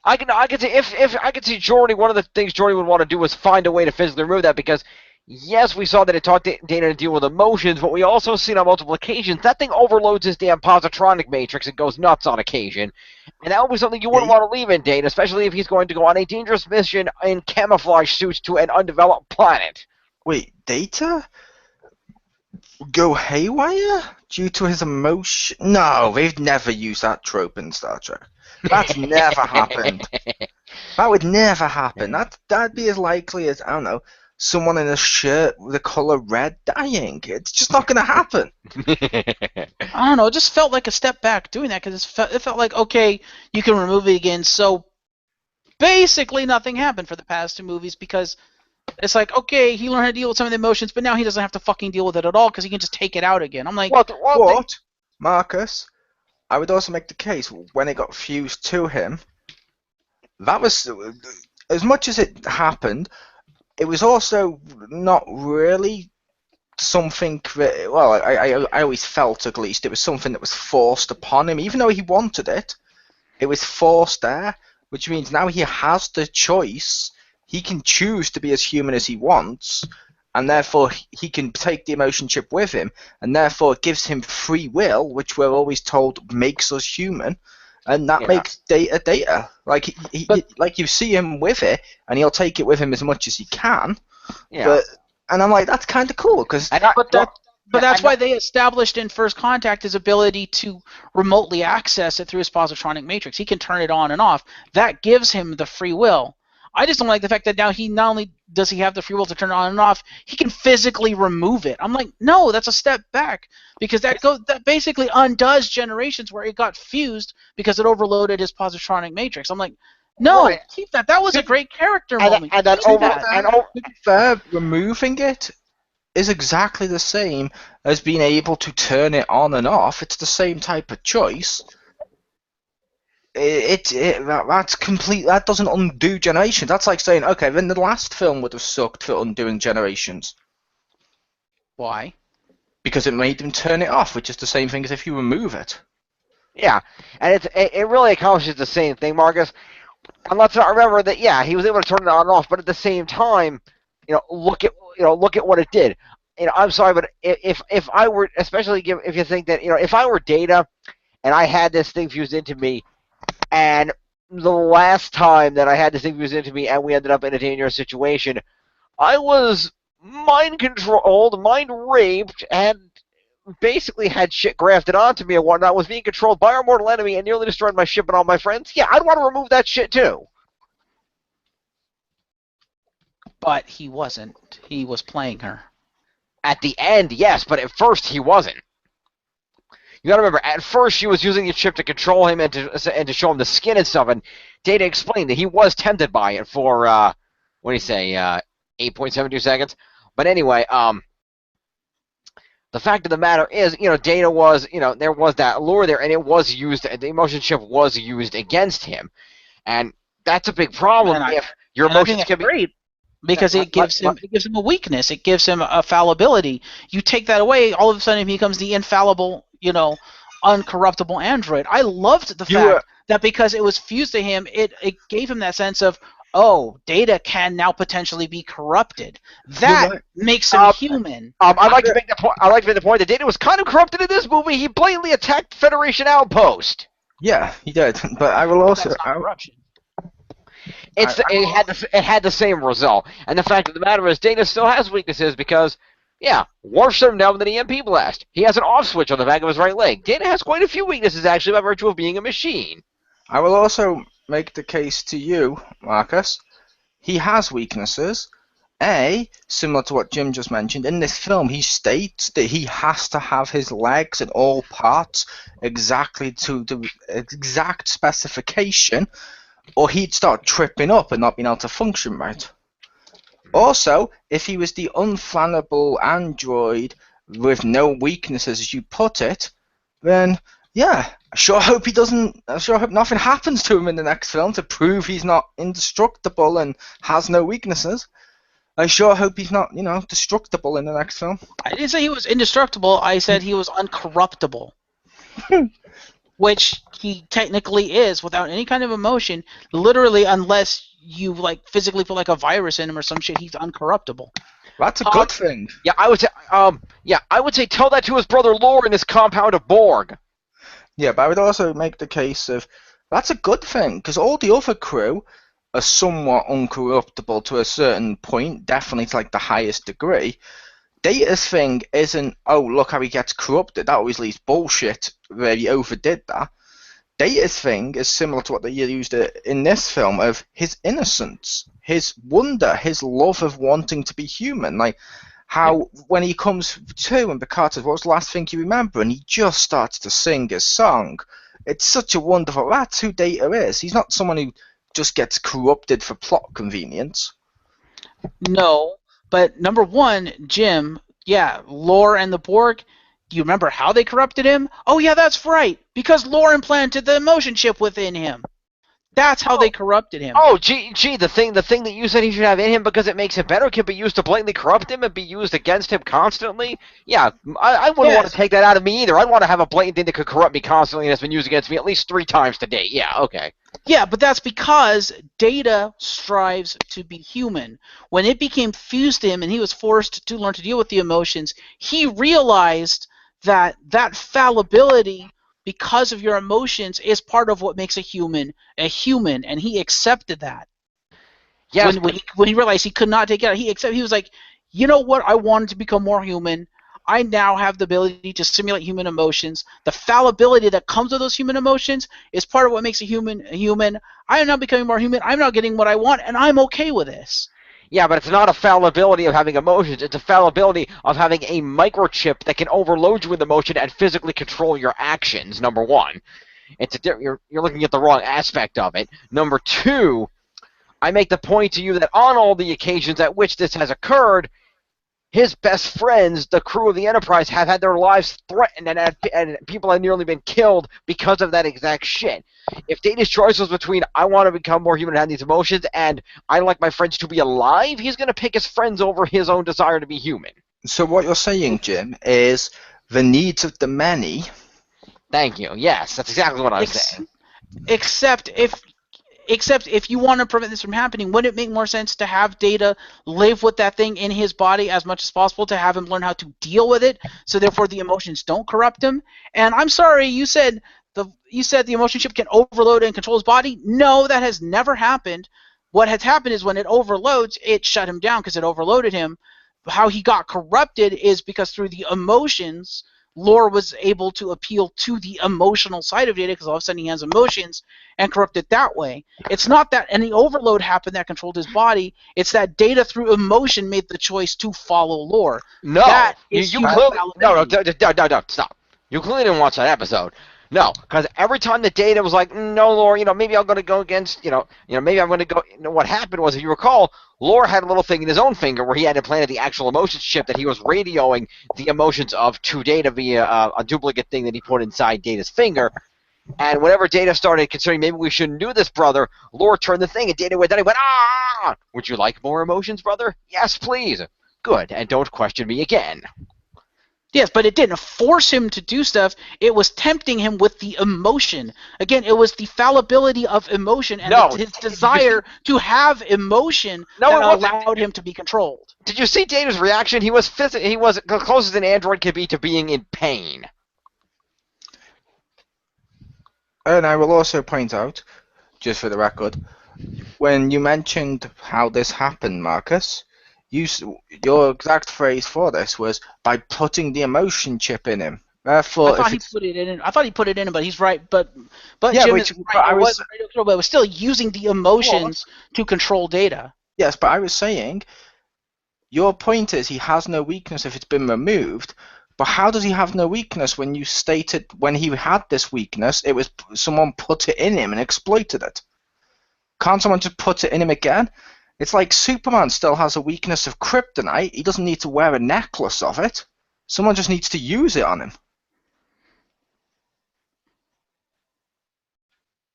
I can see if I could see Jordy. One of the things Jordy would want to do is find a way to physically remove that, because yes, we saw that it taught Data to deal with emotions, but we also seen on multiple occasions that thing overloads his damn positronic matrix and goes nuts on occasion, and that would be something you wouldn't want to leave in Data, especially if he's going to go on a dangerous mission in camouflage suits to an undeveloped planet. Wait, Data go haywire due to his emotion? No, they've never used that trope in Star Trek. That's never happened. That would never happen. That'd be as likely as, I don't know, someone in a shirt with the color red dying. It's just not going to happen. I don't know. It just felt like a step back doing that because it felt like, okay, you can remove it again. So basically nothing happened for the past two movies because it's like, okay, he learned how to deal with some of the emotions, but now he doesn't have to fucking deal with it at all because he can just take it out again. I'm like, What? Marcus, I would also make the case when it got fused to him, that was, as much as it happened, it was also not really something. Well, I always felt, at least, it was something that was forced upon him, even though he wanted it. It was forced there, which means now he has the choice. He can choose to be as human as he wants, and therefore he can take the emotion chip with him, and therefore it gives him free will, which we're always told makes us human, and that makes Data Data. Like like you see him with it, and he'll take it with him as much as he can. Yeah. And I'm like, that's kind of cool because. But that's why they established in First Contact his ability to remotely access it through his positronic matrix. He can turn it on and off. That gives him the free will. I just don't like the fact that now he not only does he have the free will to turn it on and off, he can physically remove it. I'm like, no, that's a step back because that basically undoes Generations where it got fused because it overloaded his positronic matrix. I'm like, no, keep that. That was a great character moment. To be fair, removing it is exactly the same as being able to turn it on and off. It's the same type of choice. That's complete. That doesn't undo Generations. That's like saying, okay, then the last film would have sucked for undoing Generations. Why? Because it made them turn it off, which is the same thing as if you remove it. Yeah, and it really accomplishes the same thing, Marcus. And let's not remember that. Yeah, he was able to turn it on and off, but at the same time, look at what it did. I'm sorry, but if I were, especially if you think that if I were Data, and I had this thing fused into me, and the last time that I had this thing fused into me, and we ended up in a dangerous situation, I was mind controlled, mind raped, and basically had shit grafted onto me and whatnot, was being controlled by our mortal enemy and nearly destroyed my ship and all my friends. Yeah, I'd want to remove that shit too. But he wasn't. He was playing her. At the end, yes, but at first he wasn't. You gotta remember, at first she was using the chip to control him and to show him the skin and stuff, and Data explained that he was tempted by it for, what do you say, 8.72 seconds? But anyway, the fact of the matter is, Data was, there was that lure there, and it was used, the emotion chip was used against him. And that's a big problem if your emotions can be... Great. Because it gives him a weakness. It gives him a fallibility. You take that away, all of a sudden he becomes the infallible, uncorruptible android. I loved the fact that because it was fused to him, it gave him that sense of, oh, Data can now potentially be corrupted. That makes him human. I'd like to make the point that Data was kind of corrupted in this movie. He blatantly attacked Federation Outpost. Yeah, he did. But I will also... That's not corruption. It had the same result, and the fact of the matter is, Data still has weaknesses because, Worf shut him down with an EMP blast. He has an off switch on the back of his right leg. Data has quite a few weaknesses actually by virtue of being a machine. I will also make the case to you, Marcus. He has weaknesses. Similar to what Jim just mentioned, in this film he states that he has to have his legs and all parts exactly to the exact specification, or he'd start tripping up and not being able to function right. Also, if he was the unflammable android with no weaknesses, as you put it, then I sure hope nothing happens to him in the next film to prove he's not indestructible and has no weaknesses. I sure hope he's not, destructible in the next film. I didn't say he was indestructible. I said he was uncorruptible. Which he technically is without any kind of emotion. Literally, unless you physically put a virus in him or some shit, he's uncorruptible. That's a good thing. Yeah, I would say tell that to his brother Lore in his compound of Borg. Yeah, but I would also make the case of that's a good thing because all the other crew are somewhat uncorruptible to a certain point, definitely to the highest degree. Data's thing isn't, oh, look how he gets corrupted. That always leaves bullshit where he overdid that. Data's thing is similar to what they used in this film of his innocence. his wonder, his love of wanting to be human. Like how when he comes to and Picard says, "What was the last thing you remember?" and he just starts to sing his song. It's such a wonderful. That's who Data is. He's not someone who just gets corrupted for plot convenience. No, but number one, Jim, yeah, Lore and the Borg. Do you remember how they corrupted him? Oh yeah, that's right. Because Lore implanted the emotion chip within him. That's how they corrupted him. Oh, gee, the thing that you said he should have in him because it makes him better can be used to blatantly corrupt him and be used against him constantly? Yeah, I wouldn't want to take that out of me either. I'd want to have a blatant thing that could corrupt me constantly and has been used against me at least 3 times to date. Yeah, okay. Yeah, but that's because Data strives to be human. When it became fused to him and he was forced to learn to deal with the emotions, he realized that fallibility because of your emotions is part of what makes a human, and he accepted that. Yes, when he realized he could not take it out, he was like, you know what? I wanted to become more human. I now have the ability to simulate human emotions. The fallibility that comes with those human emotions is part of what makes a human a human. I am now becoming more human. I'm now getting what I want, and I'm okay with this. Yeah, but it's not a fallibility of having emotions. It's a fallibility of having a microchip that can overload you with emotion and physically control your actions, number one. You're looking at the wrong aspect of it. Number two, I make the point to you that on all the occasions at which this has occurred, his best friends, the crew of the Enterprise, have had their lives threatened and people have nearly been killed because of that exact shit. If Data's choice was between I want to become more human and have these emotions and I like my friends to be alive, he's going to pick his friends over his own desire to be human. So what you're saying, Jim, is the needs of the many. Thank you. Yes, that's exactly what I'm saying. Except if you want to prevent this from happening, wouldn't it make more sense to have Data live with that thing in his body as much as possible to have him learn how to deal with it, so therefore the emotions don't corrupt him? And I'm sorry, you said the emotion chip can overload and control his body. No, that has never happened. What has happened is when it overloads, it shut him down because it overloaded him. How he got corrupted is because through the emotions, Lore was able to appeal to the emotional side of Data because all of a sudden he has emotions and corrupt it that way. It's not that any overload happened that controlled his body. It's that Data through emotion made the choice to follow Lore. No, that you clearly no, stop. You clearly didn't watch that episode. No, because every time the Data was like, no, Lore, maybe I'm going to go against, maybe I'm going to go. What happened was, if you recall, Lore had a little thing in his own finger where he had implanted the actual emotions chip that he was radioing the emotions of to Data via a duplicate thing that he put inside Data's finger. And whenever Data started considering maybe we shouldn't do this, brother, Lore turned the thing and Data went down. He went, ah! Would you like more emotions, brother? Yes, please. Good, and don't question me again. Yes, but it didn't force him to do stuff. It was tempting him with the emotion. Again, it was the fallibility of emotion and his desire to have emotion that allowed him to be controlled. Did you see Data's reaction? He was the closest an android could be to being in pain. And I will also point out, just for the record, when you mentioned how this happened, Marcus, your exact phrase for this was by putting the emotion chip in him. Therefore, I thought he put it in. I thought he put it in, but he's right. But yeah, Jim is right. But it was still using the emotions to control Data. Yes, but I was saying, your point is he has no weakness if it's been removed. But how does he have no weakness when you stated when he had this weakness, it was someone put it in him and exploited it? Can't someone just put it in him again? It's like Superman still has a weakness of kryptonite. He doesn't need to wear a necklace of it. Someone just needs to use it on him.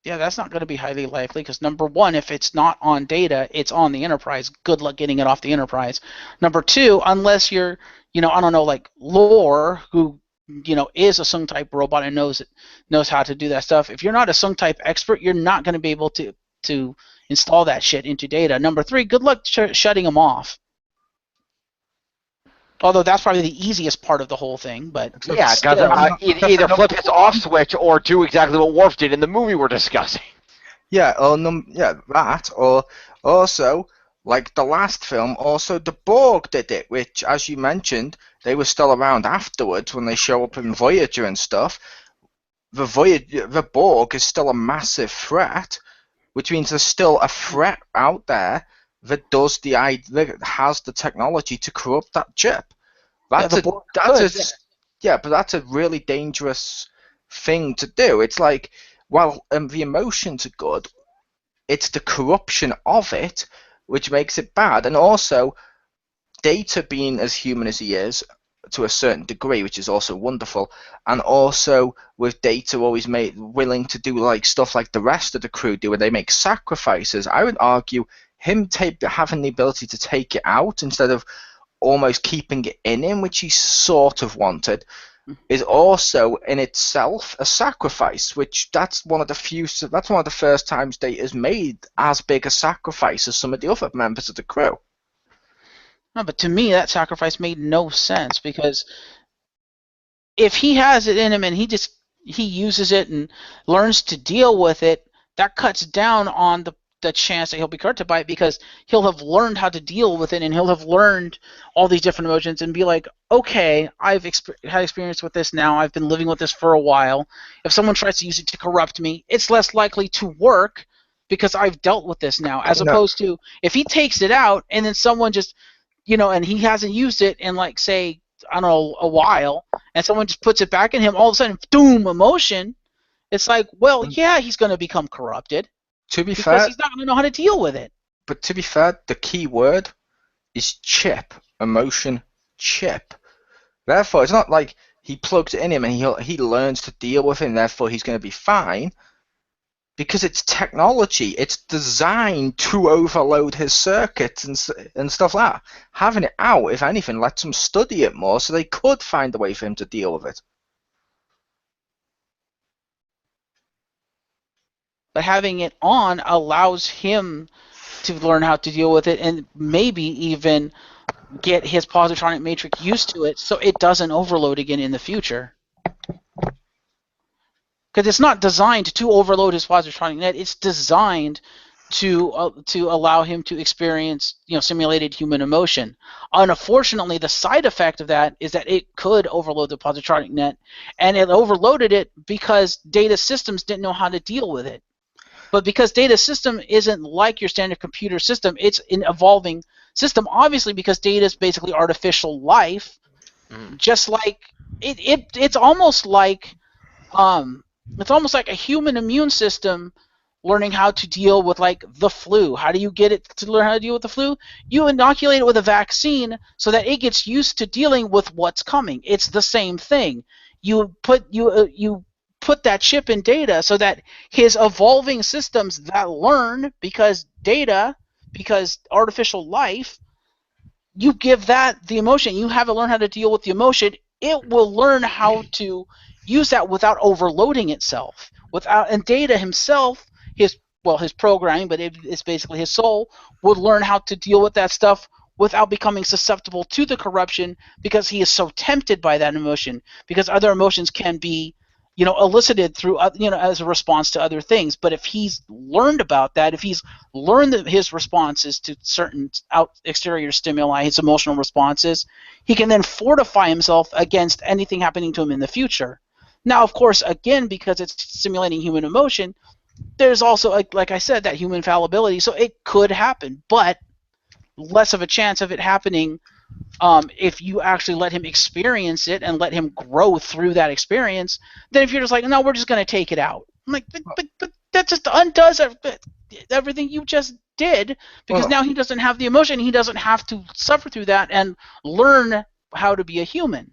Yeah, that's not going to be highly likely because, number one, if it's not on Data, it's on the Enterprise. Good luck getting it off the Enterprise. Number two, unless you're, I don't know, like Lore, who, is a Sung-type robot and knows how to do that stuff. If you're not a Sung-type expert, you're not going to be able to install that shit into Data. Number three, good luck shutting them off. Although that's probably the easiest part of the whole thing, but yeah, either flip his off switch or do exactly what Worf did in the movie we're discussing. Yeah, that, or also, like the last film, also the Borg did it, which, as you mentioned, they were still around afterwards when they show up in Voyager and stuff. The Borg is still a massive threat, which means there's still a threat out there that has the technology to corrupt that chip. Yeah, That's the a Borg that's could. a yeah, but that's a really dangerous thing to do. It's like, while the emotions are good, it's the corruption of it which makes it bad, and also Data being as human as he is to a certain degree, which is also wonderful, and also with Data always willing to do like stuff like the rest of the crew do, where they make sacrifices. I would argue him having the ability to take it out instead of almost keeping it in him, which he sort of wanted, is also in itself a sacrifice. Which that's one of the first times Data's made as big a sacrifice as some of the other members of the crew. No, but to me, that sacrifice made no sense, because if he has it in him and he uses it and learns to deal with it, that cuts down on the chance that he'll be corrupted by it, because he'll have learned how to deal with it, and he'll have learned all these different emotions and be like, okay, I've had experience with this now, I've been living with this for a while. If someone tries to use it to corrupt me, it's less likely to work because I've dealt with this now, as No, opposed to if he takes it out and then someone just, and he hasn't used it in, like, say, I don't know, a while, and someone just puts it back in him, all of a sudden, boom, emotion. It's like, well, yeah, he's going to become corrupted to be because fair, he's not going to know how to deal with it. but to be fair, the key word is chip, emotion, chip. Therefore, it's not like he plugs it in him and he learns to deal with it, and therefore he's going to be fine. Because it's technology, it's designed to overload his circuits and stuff like that. Having it out, if anything, lets them study it more, so they could find a way for him to deal with it. But having it on allows him to learn how to deal with it, and maybe even get his positronic matrix used to it so it doesn't overload again in the future. Because it's not designed to overload his positronic net. It's designed to allow him to experience simulated human emotion. Unfortunately, the side effect of that is that it could overload the positronic net, and it overloaded it because data systems didn't know how to deal with it. But because data system isn't like your standard computer system, it's an evolving system, obviously, because data is basically artificial life. Just like it's almost like a human immune system learning how to deal with, like, the flu. How do you get it to learn how to deal with the flu? You inoculate it with a vaccine so that it gets used to dealing with what's coming. It's the same thing. You put that chip in Data so that his evolving systems that learn, because artificial life, you give that the emotion, you have it learn how to deal with the emotion, it will learn how to use that without overloading itself. And Data himself, his programming, but it's basically his soul, would learn how to deal with that stuff without becoming susceptible to the corruption, because he is so tempted by that emotion, because other emotions can be elicited through as a response to other things. But if he's learned about that, if he's learned his responses to certain exterior stimuli, his emotional responses, he can then fortify himself against anything happening to him in the future. Now, of course, again, because it's simulating human emotion, there's also, like I said, that human fallibility, so it could happen, but less of a chance of it happening if you actually let him experience it and let him grow through that experience, than if you're just like, no, we're just going to take it out. I'm like, but that just undoes everything you just did, because now he doesn't have the emotion. He doesn't have to suffer through that and learn how to be a human.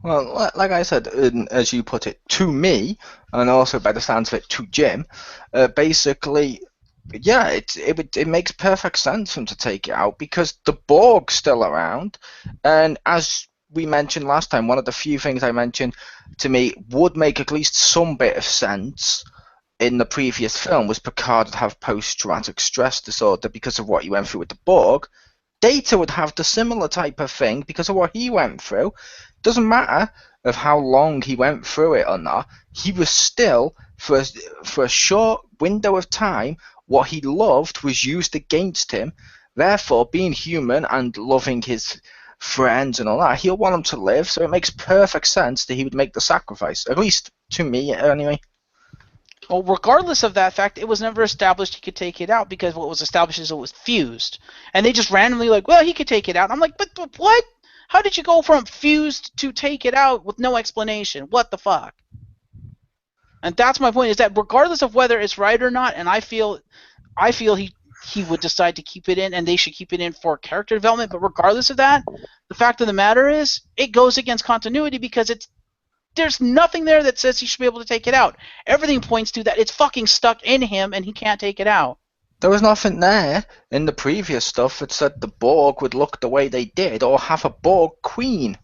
Well, like I said, as you put it, to me, and also by the sounds of it, to Jim, basically, yeah, it makes perfect sense for him to take it out, because the Borg's still around, and as we mentioned last time, one of the few things I mentioned to me would make at least some bit of sense in the previous film was Picard would have post-traumatic stress disorder because of what he went through with the Borg. Data would have the similar type of thing because of what he went through. Doesn't matter of how long he went through it or not, he was still, for a short window of time, what he loved was used against him. Therefore, being human and loving his friends and all that, he'll want them to live, so it makes perfect sense that he would make the sacrifice. At least to me, anyway. Well, regardless of that fact, it was never established he could take it out because what was established is it was fused. And they just randomly like, well, he could take it out. I'm like, but what? How did you go from fused to take it out with no explanation? What the fuck? And that's my point, is that regardless of whether it's right or not, and I feel he would decide to keep it in, and they should keep it in for character development. But regardless of that, the fact of the matter is, it goes against continuity because there's nothing there that says he should be able to take it out. Everything points to that it's fucking stuck in him, and he can't take it out. There was nothing there in the previous stuff that said the Borg would look the way they did or have a Borg queen.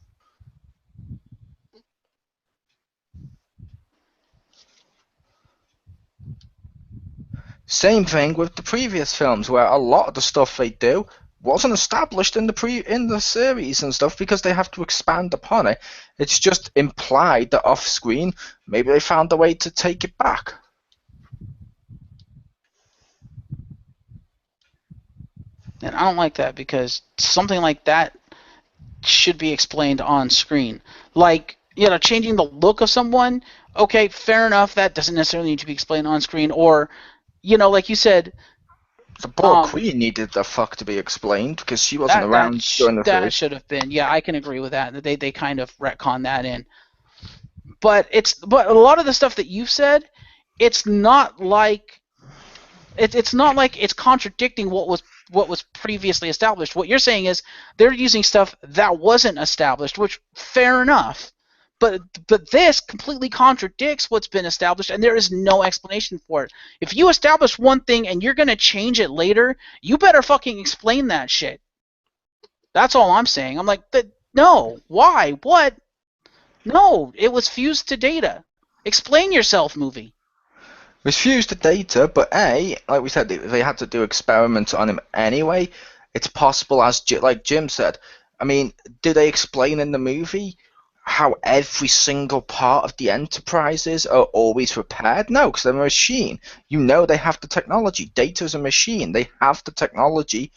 Same thing with the previous films, where a lot of the stuff they do wasn't established in the series and stuff because they have to expand upon it. It's just implied that off screen maybe they found a way to take it back. And I don't like that because something like that should be explained on screen. Like, changing the look of someone, okay, fair enough, that doesn't necessarily need to be explained on screen. Or, like you said, the Borg queen needed the fuck to be explained because she wasn't around during the series. That should have been. Yeah, I can agree with that. They kind of retcon that in. But a lot of the stuff that you've said, it's not like it's contradicting what was previously established. What you're saying is they're using stuff that wasn't established, which fair enough. But this completely contradicts what's been established, and there is no explanation for it. If you establish one thing and you're going to change it later, you better fucking explain that shit. That's all I'm saying. I'm like, no. Why? What? No, it was fused to data. Explain yourself, movie. It was fused to data, but like we said, they had to do experiments on him anyway. It's possible, like Jim said. I mean, do they explain in the movie how every single part of the Enterprises are always repaired? No, because they're a machine. They have the technology. Data's a machine. They have the technology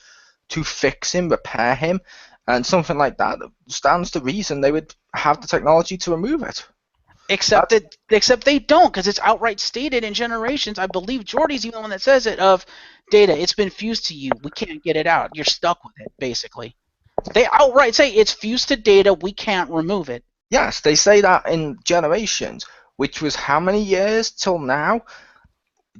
to fix him, repair him, and something like that stands to reason they would have the technology to remove it. Except they don't, because it's outright stated in Generations. I believe Geordi's even the one that says it, of data, it's been fused to you. We can't get it out. You're stuck with it, basically. They outright say it's fused to data. We can't remove it. Yes, they say that in Generations, which was how many years till now?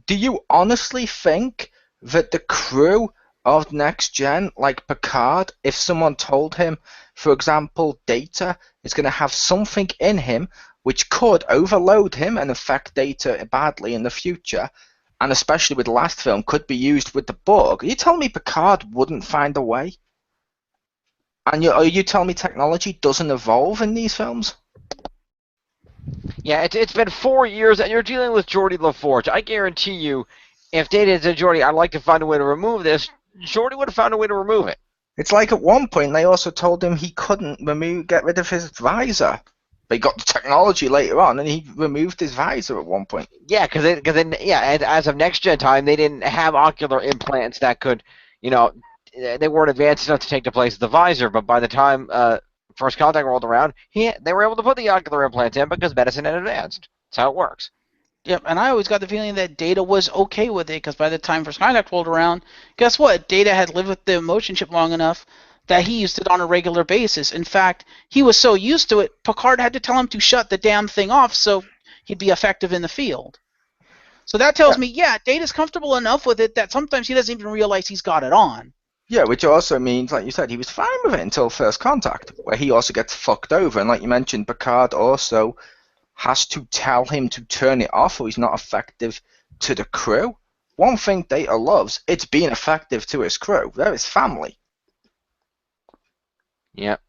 Do you honestly think that the crew of Next Gen, like Picard, if someone told him, for example, Data is going to have something in him which could overload him and affect Data badly in the future, and especially with the last film, could be used with the Borg, are you telling me Picard wouldn't find a way? And are you telling me technology doesn't evolve in these films? Yeah, it's been 4 years, and you're dealing with Geordi LaForge. I guarantee you, if Data said, Geordi, I'd like to find a way to remove this, Geordi would have found a way to remove it. It's like at one point they also told him he couldn't get rid of his visor. They got the technology later on, and he removed his visor at one point. Yeah, and as of Next Gen time, they didn't have ocular implants that could, they weren't advanced enough to take the place of the visor. But by the time First Contact rolled around, they were able to put the ocular implants in because medicine had advanced. That's how it works. Yep, and I always got the feeling that Data was okay with it, because by the time First Contact rolled around, guess what? Data had lived with the emotion chip long enough that he used it on a regular basis. In fact, he was so used to it, Picard had to tell him to shut the damn thing off so he'd be effective in the field. So that tells me, Data's comfortable enough with it that sometimes he doesn't even realize he's got it on. Yeah, which also means, like you said, he was fine with it until First Contact, where he also gets fucked over. And like you mentioned, Picard also has to tell him to turn it off or he's not effective to the crew. One thing Data loves, it's being effective to his crew. They're his family. Yep.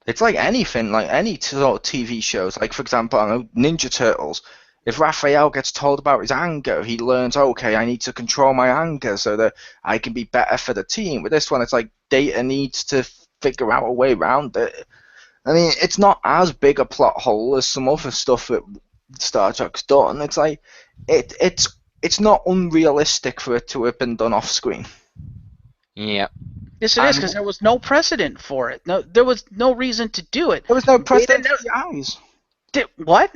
It's like anything, like any sort of TV shows. Like, for example, I know Ninja Turtles. If Raphael gets told about his anger, he learns, okay, I need to control my anger so that I can be better for the team. With this one, it's like Data needs to figure out a way around it. I mean, it's not as big a plot hole as some other stuff that Star Trek's done. It's like, it's not unrealistic for it to have been done off screen. Yeah. Yes, it is, because there was no precedent for it. No, there was no reason to do it. There was no precedent for the eyes. What?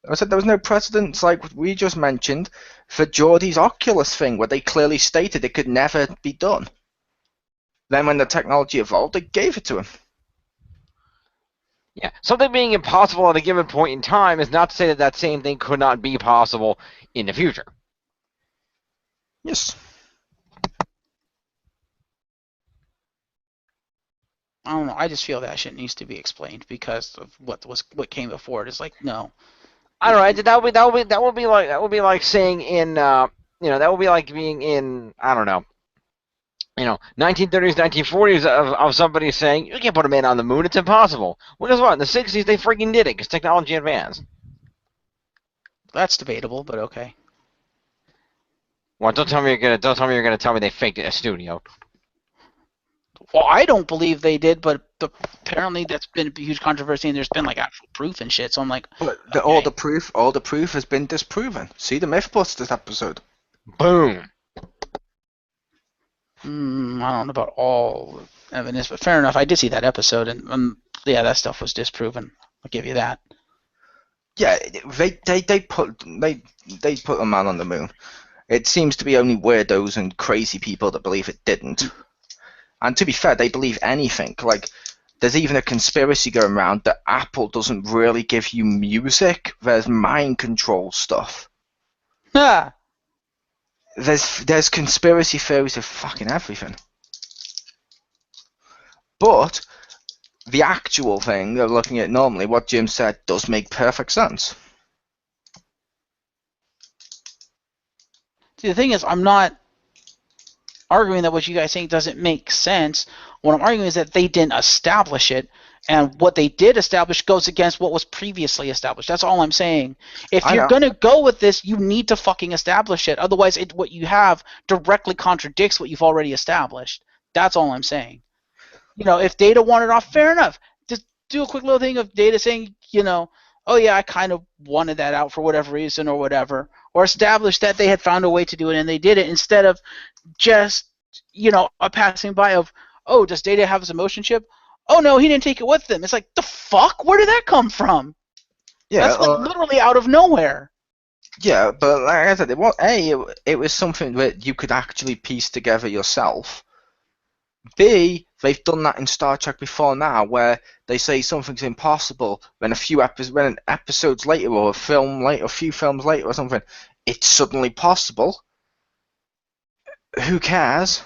I said there was no precedence, like we just mentioned, for Geordie's Oculus thing, where they clearly stated it could never be done. Then when the technology evolved, they gave it to him. Yeah, something being impossible at a given point in time is not to say that that same thing could not be possible in the future. Yes. I don't know. I just feel that shit needs to be explained because of what came before it. It's like, no. I don't know. That would be like saying in that would be like being in, I don't know, 1930s, 1940s of somebody saying you can't put a man on the moon. It's impossible. Well, guess what? In the 60s, they freaking did it because technology advanced. That's debatable, but okay. Well, don't tell me you're gonna tell me they faked it in a studio. Well, I don't believe they did, but apparently that's been a huge controversy, and there's been like actual proof and shit. So I'm like, But okay. all the proof has been disproven. See the Mythbusters episode. Boom. I don't know about all evidence, but fair enough. I did see that episode, and yeah, that stuff was disproven. I'll give you that. Yeah, they put a man on the moon. It seems to be only weirdos and crazy people that believe it didn't. And to be fair, they believe anything. Like, there's even a conspiracy going around that Apple doesn't really give you music. There's mind control stuff. Ah, There's conspiracy theories of fucking everything. But the actual thing they're looking at normally, what Jim said, does make perfect sense. see, the thing is, I'm not arguing that what you guys think doesn't make sense. What I'm arguing is that they didn't establish it, and what they did establish goes against what was previously established. That's all I'm saying. If you're going to go with this, you need to fucking establish it. Otherwise, what you have directly contradicts what you've already established. That's all I'm saying. If Data wanted off, fair enough. Just do a quick little thing of Data saying, oh yeah, I kind of wanted that out for whatever reason or whatever. Or establish that they had found a way to do it and they did it, instead of just, a passing by of, oh, does Data have his emotion chip? Oh no, he didn't take it with him. It's like, the fuck? Where did that come from? Yeah, that's like literally out of nowhere. Yeah, but like I said, it was something that you could actually piece together yourself. B, they've done that in Star Trek before now, where they say something's impossible, then episodes later or a few films later or something, it's suddenly possible. Who cares?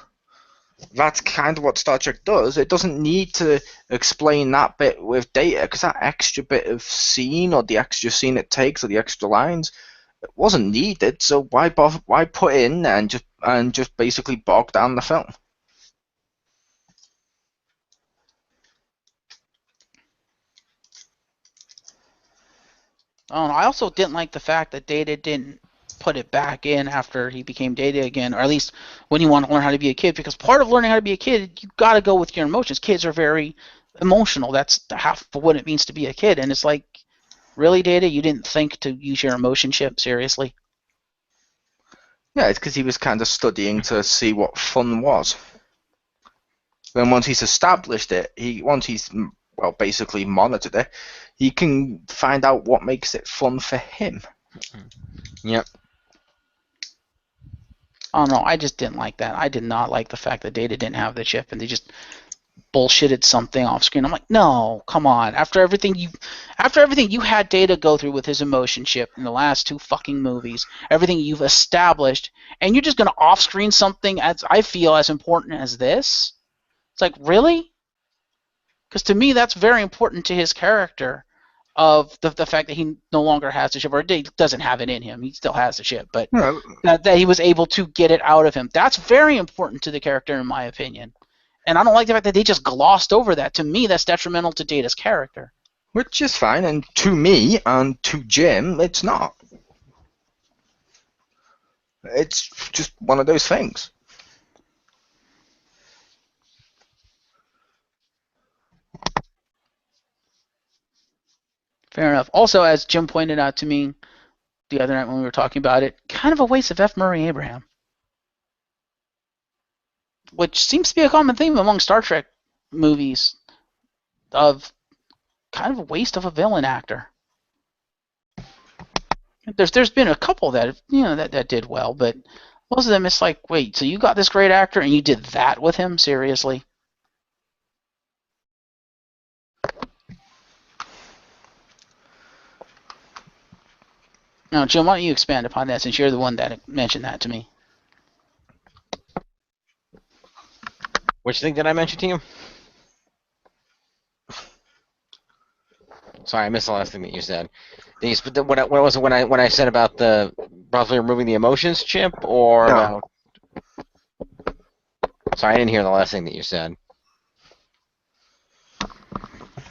That's kind of what Star Trek does. It doesn't need to explain that bit with Data, because that extra bit of scene, or the extra scene it takes, or the extra lines, it wasn't needed. So why put in and just basically bog down the film? I also didn't like the fact that Data didn't put it back in after he became Data again, or at least when you want to learn how to be a kid, because part of learning how to be a kid, you got to go with your emotions. Kids are very emotional. That's half of what it means to be a kid, and it's like, really, Data, you didn't think to use your emotion chip seriously? Yeah, it's because he was kind of studying to see what fun was. Then once he's established it, basically monitored it, he can find out what makes it fun for him. Yep. I don't know. I just didn't like that. I did not like the fact that Data didn't have the chip, and they just bullshitted something off screen. I'm like, no, come on. After everything you had Data go through with his emotion chip in the last 2 fucking movies, everything you've established, and you're just gonna off screen something I feel as important as this? It's like, really? Because to me, that's very important to his character, of the fact that he no longer has the chip, or he doesn't have it in him. He still has the chip, but that he was able to get it out of him. That's very important to the character, in my opinion. And I don't like the fact that they just glossed over that. To me, that's detrimental to Data's character. Which is fine, and to me and to Jim, it's not. It's just one of those things. Fair enough. Also, as Jim pointed out to me the other night when we were talking about it, kind of a waste of F. Murray Abraham. Which seems to be a common theme among Star Trek movies, of kind of a waste of a villain actor. There's been a couple that that did well, but most of them it's like, wait, so you got this great actor and you did that with him? Seriously? No, Jim, why don't you expand upon that since you're the one that mentioned that to me? Which thing did I mention to you? Sorry, I missed the last thing that you said. What was it when I said about the roughly removing the emotions chip, or No. about? Sorry, I didn't hear the last thing that you said.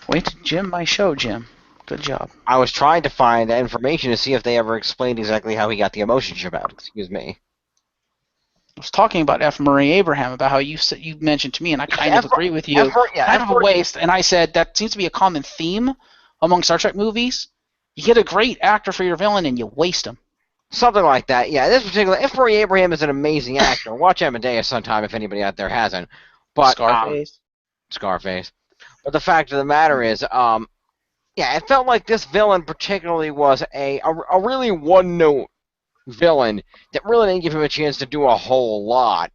Wait to Jim my show, Jim. Good job. I was trying to find that information to see if they ever explained exactly how he got the emotion chip out. Excuse me. I was talking about F. Murray Abraham, about how you mentioned to me, and I kind of agree with you. Kind of a waste, and I said that seems to be a common theme among Star Trek movies. You get a great actor for your villain, and you waste him. Something like that, yeah. This particular F. Murray Abraham is an amazing actor. Watch Amadeus sometime if anybody out there hasn't. But Scarface. But the fact of the matter is, yeah, it felt like this villain particularly was a really one-note villain that really didn't give him a chance to do a whole lot.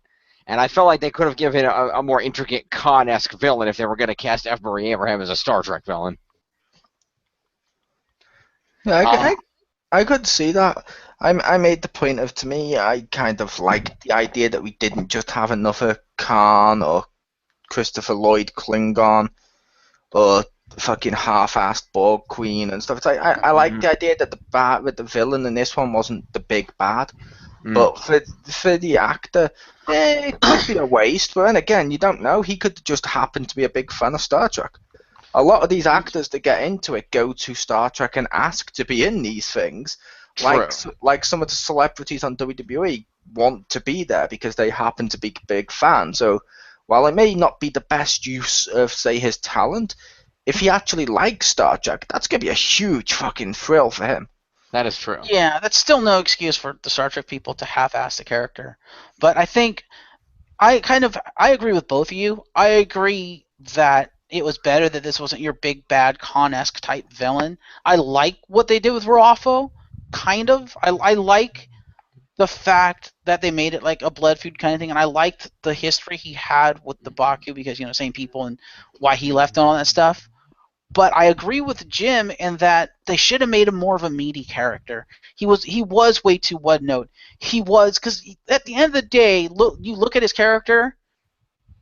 And I felt like they could have given a more intricate Khan-esque villain if they were going to cast F. Murray Abraham as a Star Trek villain. Yeah, I could see that. I made the point of, to me, I kind of liked the idea that we didn't just have another Khan or Christopher Lloyd Klingon or fucking half-assed Borg Queen and stuff. It's like I like the idea that the villain in this one wasn't the big bad, but for the actor, it could be a waste. But then again, you don't know. He could just happen to be a big fan of Star Trek. A lot of these actors that get into it go to Star Trek and ask to be in these things. Like some of the celebrities on WWE want to be there because they happen to be big fans. So while it may not be the best use of, say, his talent, if he actually likes Star Trek, that's going to be a huge fucking thrill for him. That is true. Yeah, that's still no excuse for the Star Trek people to half-ass the character. But I think I agree with both of you. I agree that it was better that this wasn't your big bad Khan-esque type villain. I like what they did with Raffo, kind of. I like the fact that they made it like a blood feud kind of thing, and I liked the history he had with the Baku because, same people and why he left and all that stuff. But I agree with Jim in that they should have made him more of a meaty character. He was way too one note. He was, because at the end of the day, you look at his character,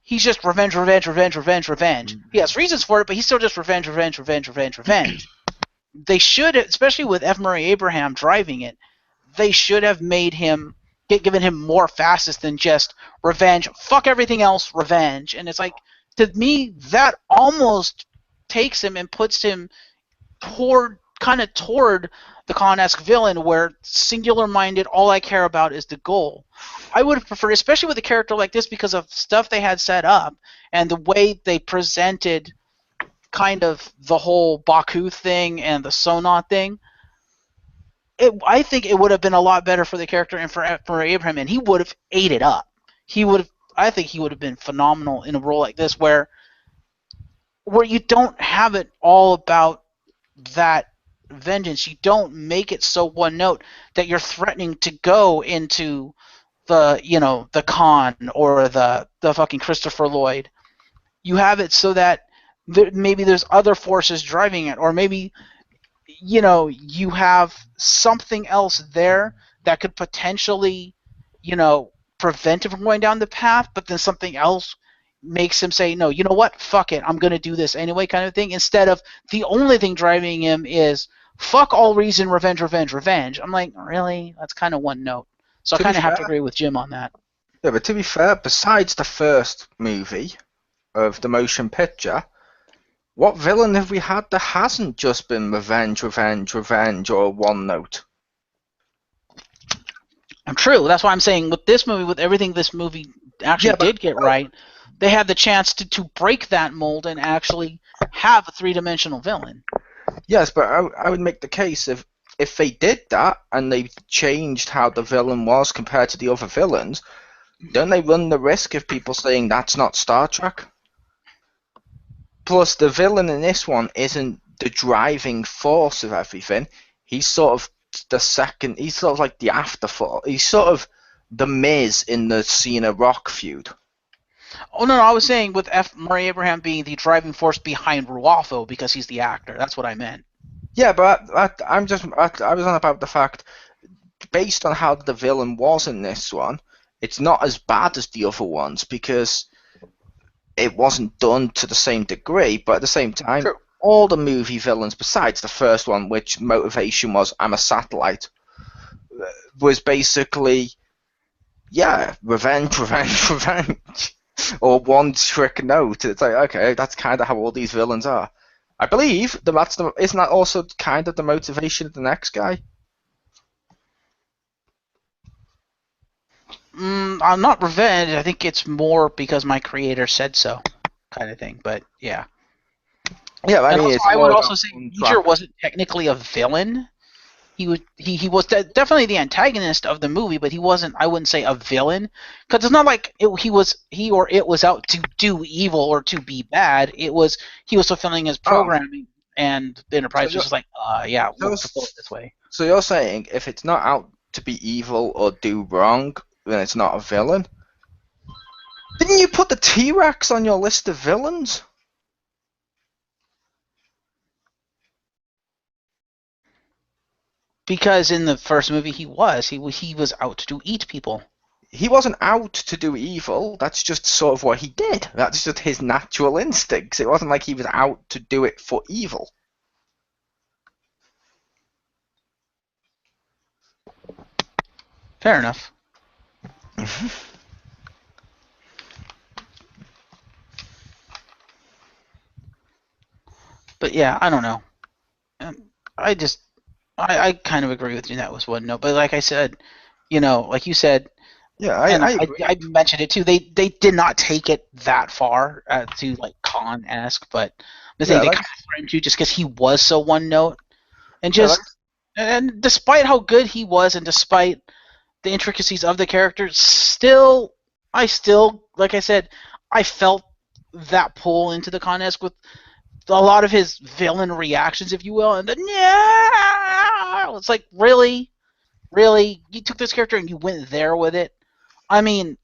he's just revenge. He has reasons for it, but he's still just revenge. They should, especially with F. Murray Abraham driving it, they should have made him, given him more facets than just revenge. Fuck everything else, revenge. And it's like, to me, that almost takes him and puts him toward the Khan-esque villain, where singular-minded, all I care about is the goal. I would have preferred, especially with a character like this, because of stuff they had set up and the way they presented kind of the whole Baku thing and the Sonar thing. I think it would have been a lot better for the character and for Abraham, and he would have ate it up. I think he would have been phenomenal in a role like this, where you don't have it all about that vengeance. You don't make it so one note that you're threatening to go into the Khan or the fucking Christopher Lloyd. You have it so that maybe there's other forces driving it, or maybe you have something else there that could potentially prevent him from going down the path, but then something else makes him say, no, you know what, fuck it, I'm going to do this anyway, kind of thing, instead of the only thing driving him is fuck all reason, revenge. I'm like, really? That's kind of one note. So I kind of have to agree with Jim on that. Yeah, but to be fair, besides the first movie of the motion picture, what villain have we had that hasn't just been revenge, or one note? True. That's why I'm saying with this movie, with everything this movie actually did get right, they had the chance to break that mold and actually have a three-dimensional villain. Yes, but I would make the case if they did that and they changed how the villain was compared to the other villains, don't they run the risk of people saying that's not Star Trek? Plus, the villain in this one isn't the driving force of everything. He's sort of the second. He's sort of like the afterthought. He's sort of the Miz in the Cena Rock feud. Oh no, I was saying with Murray Abraham being the driving force behind Ruafo because he's the actor. That's what I meant. Yeah, but I was on about the fact, based on how the villain was in this one, it's not as bad as the other ones because it wasn't done to the same degree. But at the same time, True. all the movie villains, besides the first one, which motivation was I'm a satellite, was basically, yeah, revenge, revenge, revenge, or one trick note. It's like, okay, that's kind of how all these villains are. I believe isn't that also kind of the motivation of the next guy? I'm not revenge. I think it's more because my creator said so, kind of thing. But yeah. Yeah, I And mean, also, it's I more would about also say one Major track. wasn't technically a villain. He was definitely the antagonist of the movie, but he wasn't. I wouldn't say a villain because it's not like he or it was out to do evil or to be bad. It was he was fulfilling his Oh, programming, and the so Enterprise was you're, just like, yeah, so, we'll fulfill it this way. so you're saying if it's not out to be evil or do wrong, then it's not a villain? Didn't you put the T-Rex on your list of villains? Because in the first movie, he was out to eat people. He wasn't out to do evil. That's just sort of what he did. That's just his natural instincts. It wasn't like he was out to do it for evil. Fair enough. But yeah, I don't know. I just I kind of agree with you. That was one note, but like I said, like you said, Yeah, and I agree. I mentioned it too. They did not take it that far to like Khan-esque, but the Yeah, thing they like kind of threw him to just because he was so one note, and yeah, like despite how good he was, and despite the intricacies of the character, I still like I said, I felt that pull into the Khan-esque with a lot of his villain reactions, if you will, and then yeah, it's like really, you took this character and you went there with it. I mean,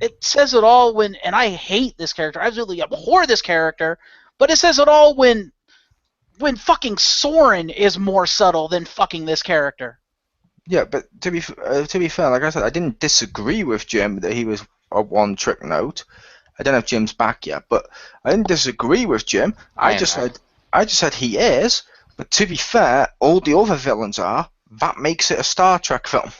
it says it all and I hate this character, I absolutely abhor this character, but it says it all when fucking Soren is more subtle than fucking this character. yeah, but to be fair, like I said, I didn't disagree with Jim that he was a one-trick note. I don't have Jim's back yet, but I didn't disagree with Jim. I am. I just said he is. But to be fair, all the other villains are. That makes it a Star Trek film.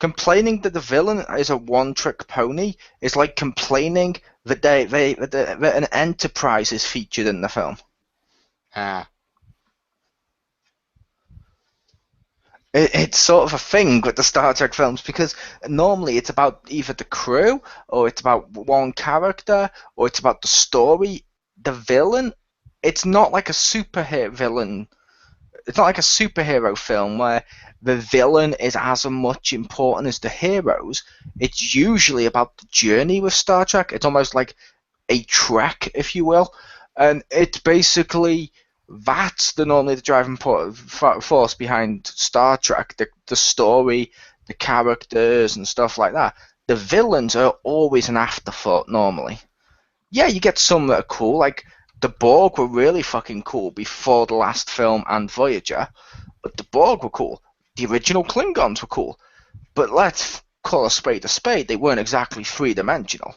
Complaining that the villain is a one-trick pony is like complaining that that an Enterprise is featured in the film. It's sort of a thing with the Star Trek films because normally it's about either the crew or it's about one character or it's about the story. The villain, it's not like a superhero villain. It's not like a superhero film where the villain is as much important as the heroes. It's usually about the journey with Star Trek. It's almost like a trek, if you will, and it's basically that's normally the driving force behind Star Trek, the story, the characters, and stuff like that. The villains are always an afterthought normally. Yeah, you get some that are cool, like the Borg were really fucking cool before the last film and Voyager, but the Borg were cool. The original Klingons were cool, but let's call a spade, they weren't exactly three-dimensional.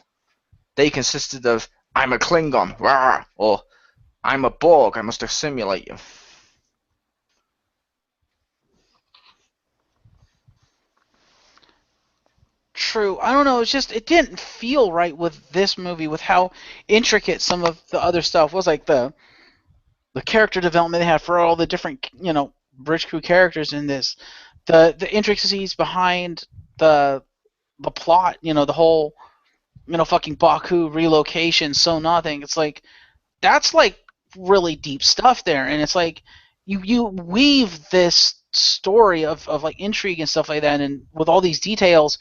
They consisted of, I'm a Klingon, rah, or I'm a Borg, I must assimilate you. True. I don't know. It's just it didn't feel right with this movie with how intricate some of the other stuff was. Like the character development they had for all the different bridge crew characters in this, the intricacies behind the plot. The whole fucking Baku relocation. So nothing. It's like that's like really deep stuff there, and it's like you weave this story of like intrigue and stuff like that, and with all these details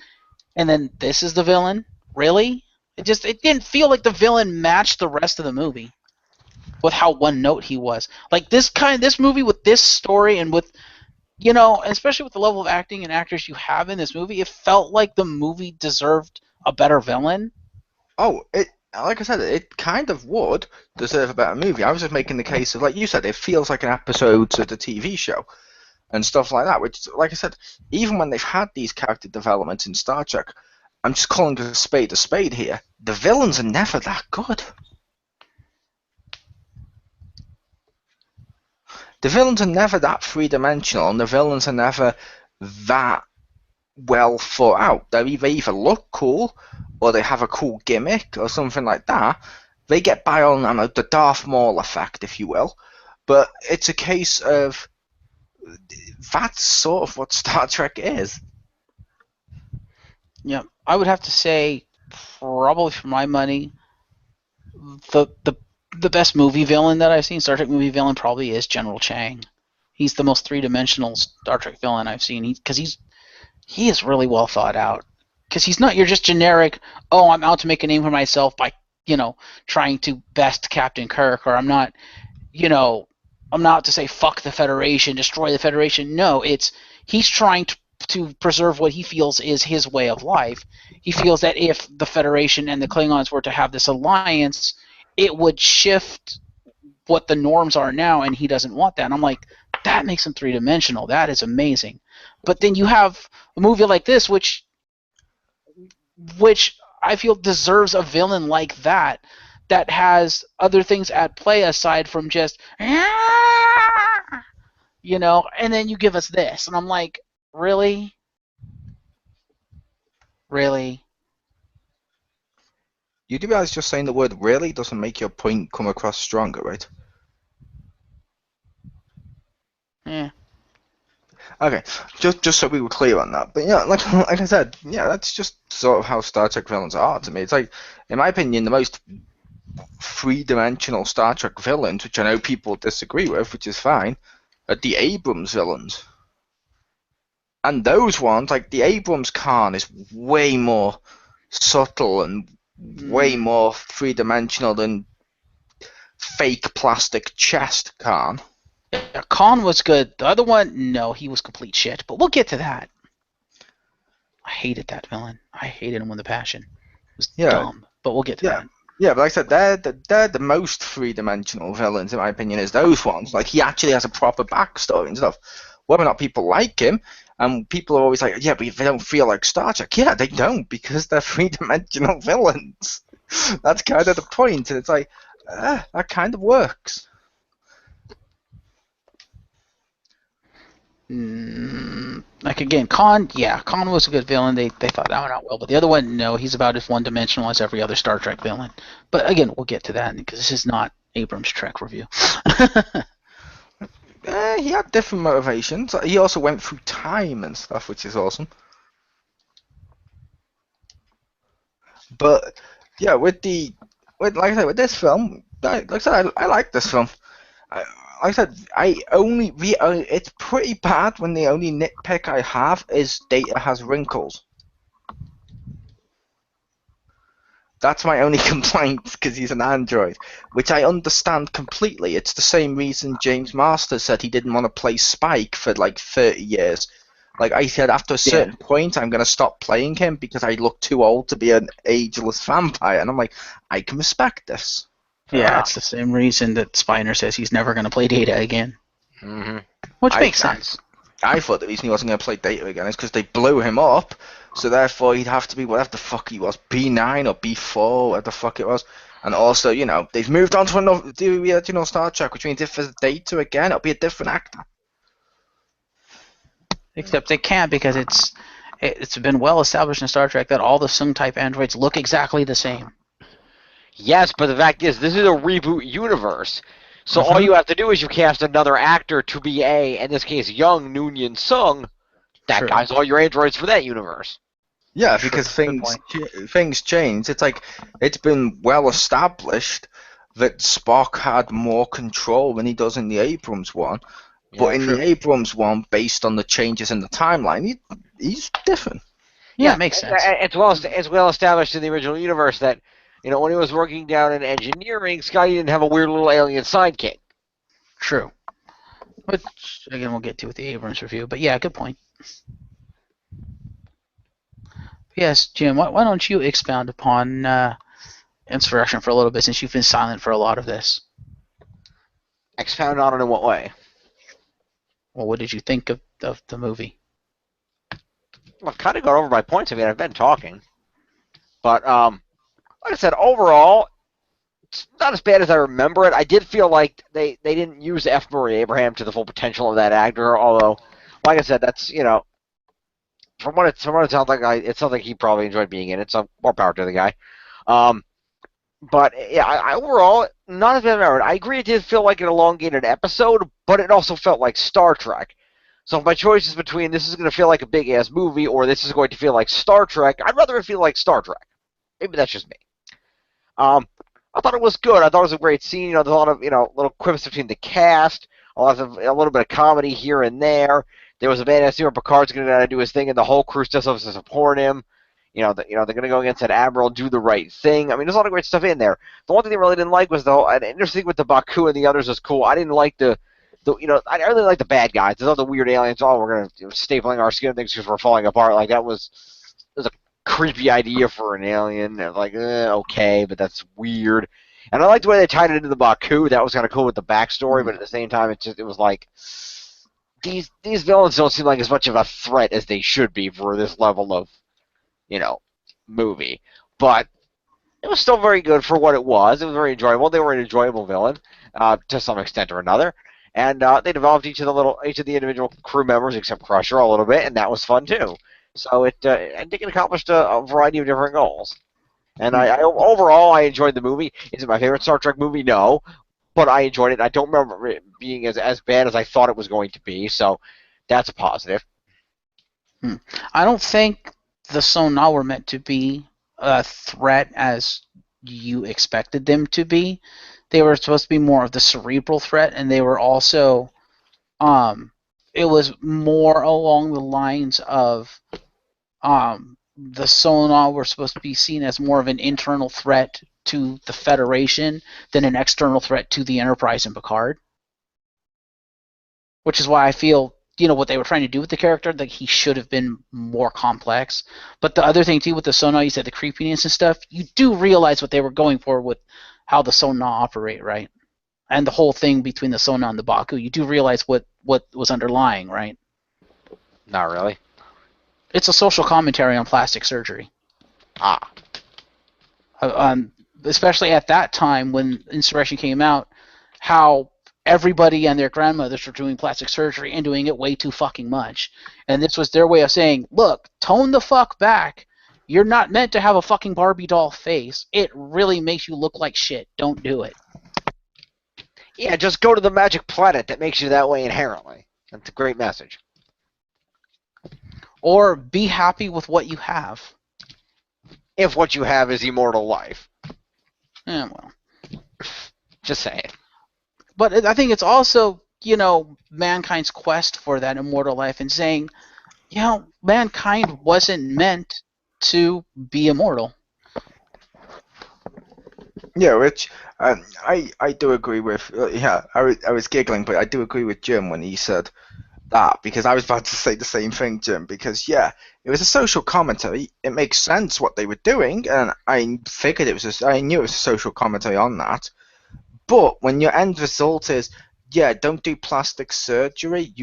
and then this is the villain? Really? It didn't feel like the villain matched the rest of the movie with how one note he was. Like this movie with this story and with you know, especially with the level of acting and actors you have in this movie, it felt like the movie deserved a better villain. Oh, it like I said, it kind of would deserve a better movie. I was just making the case of, like you said, it feels like an episode of the TV show and stuff like that. Which, like I said, even when they've had these character developments in Star Trek, I'm just calling a spade here. The villains are never that good. The villains are never that three-dimensional, and the villains are never that well thought out. They either look cool, or they have a cool gimmick, or something like that. They get by on, I don't know, the Darth Maul effect, if you will. But it's a case of that's sort of what Star Trek is. Yeah, I would have to say, probably for my money, the the the best movie villain that I've seen, Star Trek movie villain, probably is General Chang. He's the most three-dimensional Star Trek villain I've seen. Because he is really well thought out. Because he's not your just generic, oh, I'm out to make a name for myself by, trying to best Captain Kirk, or I'm not to say fuck the Federation, destroy the Federation. No, he's trying to preserve what he feels is his way of life. He feels that if the Federation and the Klingons were to have this alliance, it would shift what the norms are now, and he doesn't want that. And I'm like, that makes him three-dimensional. That is amazing. But then you have a movie like this, which I feel deserves a villain like that has other things at play aside from just, and then you give us this. And I'm like, really? Really? You do realize just saying the word really doesn't make your point come across stronger, right? Yeah. Okay, just so we were clear on that. But yeah, like I said, yeah, that's just sort of how Star Trek villains are to me. It's like, in my opinion, the most three-dimensional Star Trek villains, which I know people disagree with, which is fine, are the Abrams villains. And those ones, like the Abrams Khan, is way more subtle and way more three-dimensional than fake plastic chest Khan. Yeah, Khan was good. The other one, no, he was complete shit. But we'll get to that. I hated that villain. I hated him with a passion. It was dumb. But we'll get to that. Yeah, but like I said, they're the most three-dimensional villains, in my opinion, is those ones. Like, he actually has a proper backstory and stuff. Whether or not people like him, and people are always like, yeah, but they don't feel like Star Trek. Yeah, they don't, because they're three-dimensional villains. That's kind of the point, and it's like, that kind of works. Like, again, Khan was a good villain. They thought that one out well. But the other one, no, he's about as one-dimensional as every other Star Trek villain. But again, we'll get to that, because this is not Abrams' Trek review. He had different motivations. He also went through time and stuff, which is awesome. But yeah, with like I said, with this film, like I said, I like this film. Like I said, it's pretty bad when the only nitpick I have is Data has wrinkles. That's my only complaint, because he's an android, which I understand completely. It's the same reason James Masters said he didn't want to play Spike for like 30 years. Like I said, after a certain point, I'm going to stop playing him because I look too old to be an ageless vampire. And I'm like, I can respect this. Yeah, it's the same reason that Spiner says he's never going to play Data again. Mm-hmm. Which makes sense. I thought the reason he wasn't going to play Data again is because they blew him up, so therefore he'd have to be whatever the fuck he was, B9 or B4, whatever the fuck it was. And also, they've moved on to the original Star Trek, which means if there's Data again, it'll be a different actor. Except they can't, because it's been well established in Star Trek that all the Sung-type androids look exactly the same. Yes, but the fact is, this is a reboot universe. So all you have to do is you cast another actor to be in this case, young Noonien Sung. That guy's all your androids for that universe. Yeah, because things change. It's like, it's been well established that Spock had more control than he does in the Abrams one. But in the Abrams one, based on the changes in the timeline, he's different. Yeah, it makes sense. It's well established in the original universe that, when he was working down in engineering, Scotty didn't have a weird little alien sidekick. True. Which again we'll get to with the Abrams review. But yeah, good point. Yes, Jim. Why don't you expound upon Insurrection for a little bit, since you've been silent for a lot of this? Expound on it in what way? Well, what did you think of the movie? I've kind of gone over my points. I mean, I've been talking. But, like I said, overall, it's not as bad as I remember it. I did feel like they didn't use F. Murray Abraham to the full potential of that actor, although, like I said, that's, from what it sounds like, it sounds like he probably enjoyed being in it, so more power to the guy. But yeah, I overall, not as bad as I remembered. I agree it did feel like an elongated episode, but it also felt like Star Trek. So if my choice is between this is going to feel like a big-ass movie or this is going to feel like Star Trek, I'd rather it feel like Star Trek. Maybe that's just me. I thought it was good. I thought it was a great scene. There's a lot of, little quips between the cast, a little bit of comedy here and there. There was a badass scene where Picard's going to do his thing and the whole crew still has to support him. They're going to go against that admiral, do the right thing. I mean, there's a lot of great stuff in there. The one thing they really didn't like was an interesting with the Baku and the others was cool. I didn't like I really like the bad guys. There's all the weird aliens. Oh, we're going to stapling our skin things because we're falling apart. Like that was a creepy idea for an alien. Like, okay, but that's weird. And I liked the way they tied it into the Baku. That was kind of cool with the backstory, but at the same time, it was like these villains don't seem like as much of a threat as they should be for this level of movie. But it was still very good for what it was. It was very enjoyable. They were an enjoyable villain to some extent or another. And they developed each of the individual crew members, except Crusher, a little bit, and that was fun too. So I think it accomplished a variety of different goals. And overall, I enjoyed the movie. Is it my favorite Star Trek movie? No, but I enjoyed it. I don't remember it being as bad as I thought it was going to be. So that's a positive. I don't think the Son'a were meant to be a threat as you expected them to be. They were supposed to be more of the cerebral threat, and they were also, it was more along the lines of, the Son'a were supposed to be seen as more of an internal threat to the Federation than an external threat to the Enterprise and Picard. Which is why I feel, what they were trying to do with the character, that he should have been more complex. But the other thing, too, with the Son'a, you said the creepiness and stuff, you do realize what they were going for with how the Son'a operate, right? And the whole thing between the Son'a and the Baku, you do realize what was underlying, right? Not really. It's a social commentary on plastic surgery. Especially at that time when Insurrection came out, how everybody and their grandmothers were doing plastic surgery and doing it way too fucking much. And this was their way of saying, look, tone the fuck back. You're not meant to have a fucking Barbie doll face. It really makes you look like shit. Don't do it. Yeah, just go to the magic planet that makes you that way inherently. That's a great message. Or be happy with what you have. If what you have is immortal life. Yeah, well. Just saying. But I think it's also, mankind's quest for that immortal life and saying, mankind wasn't meant to be immortal. Yeah, which I do agree with. I was giggling, but I do agree with Jim when he said that, because I was about to say the same thing, Jim. Because it was a social commentary. It makes sense what they were doing, and I figured I knew it was a social commentary on that. But when your end result is, don't do plastic surgery,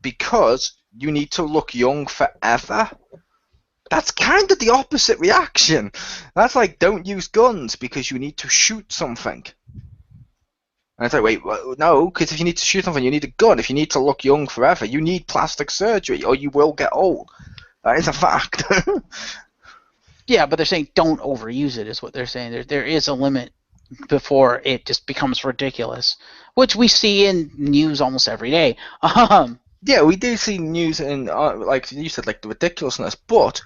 because you need to look young forever. That's kind of the opposite reaction. That's like, don't use guns because you need to shoot something. And it's like, wait, no, because if you need to shoot something, you need a gun. If you need to look young forever, you need plastic surgery, or you will get old. That is a fact. Yeah, but they're saying don't overuse it, is what they're saying. There is a limit before it just becomes ridiculous, which we see in news almost every day. Yeah, we do see news in, like you said, like the ridiculousness, but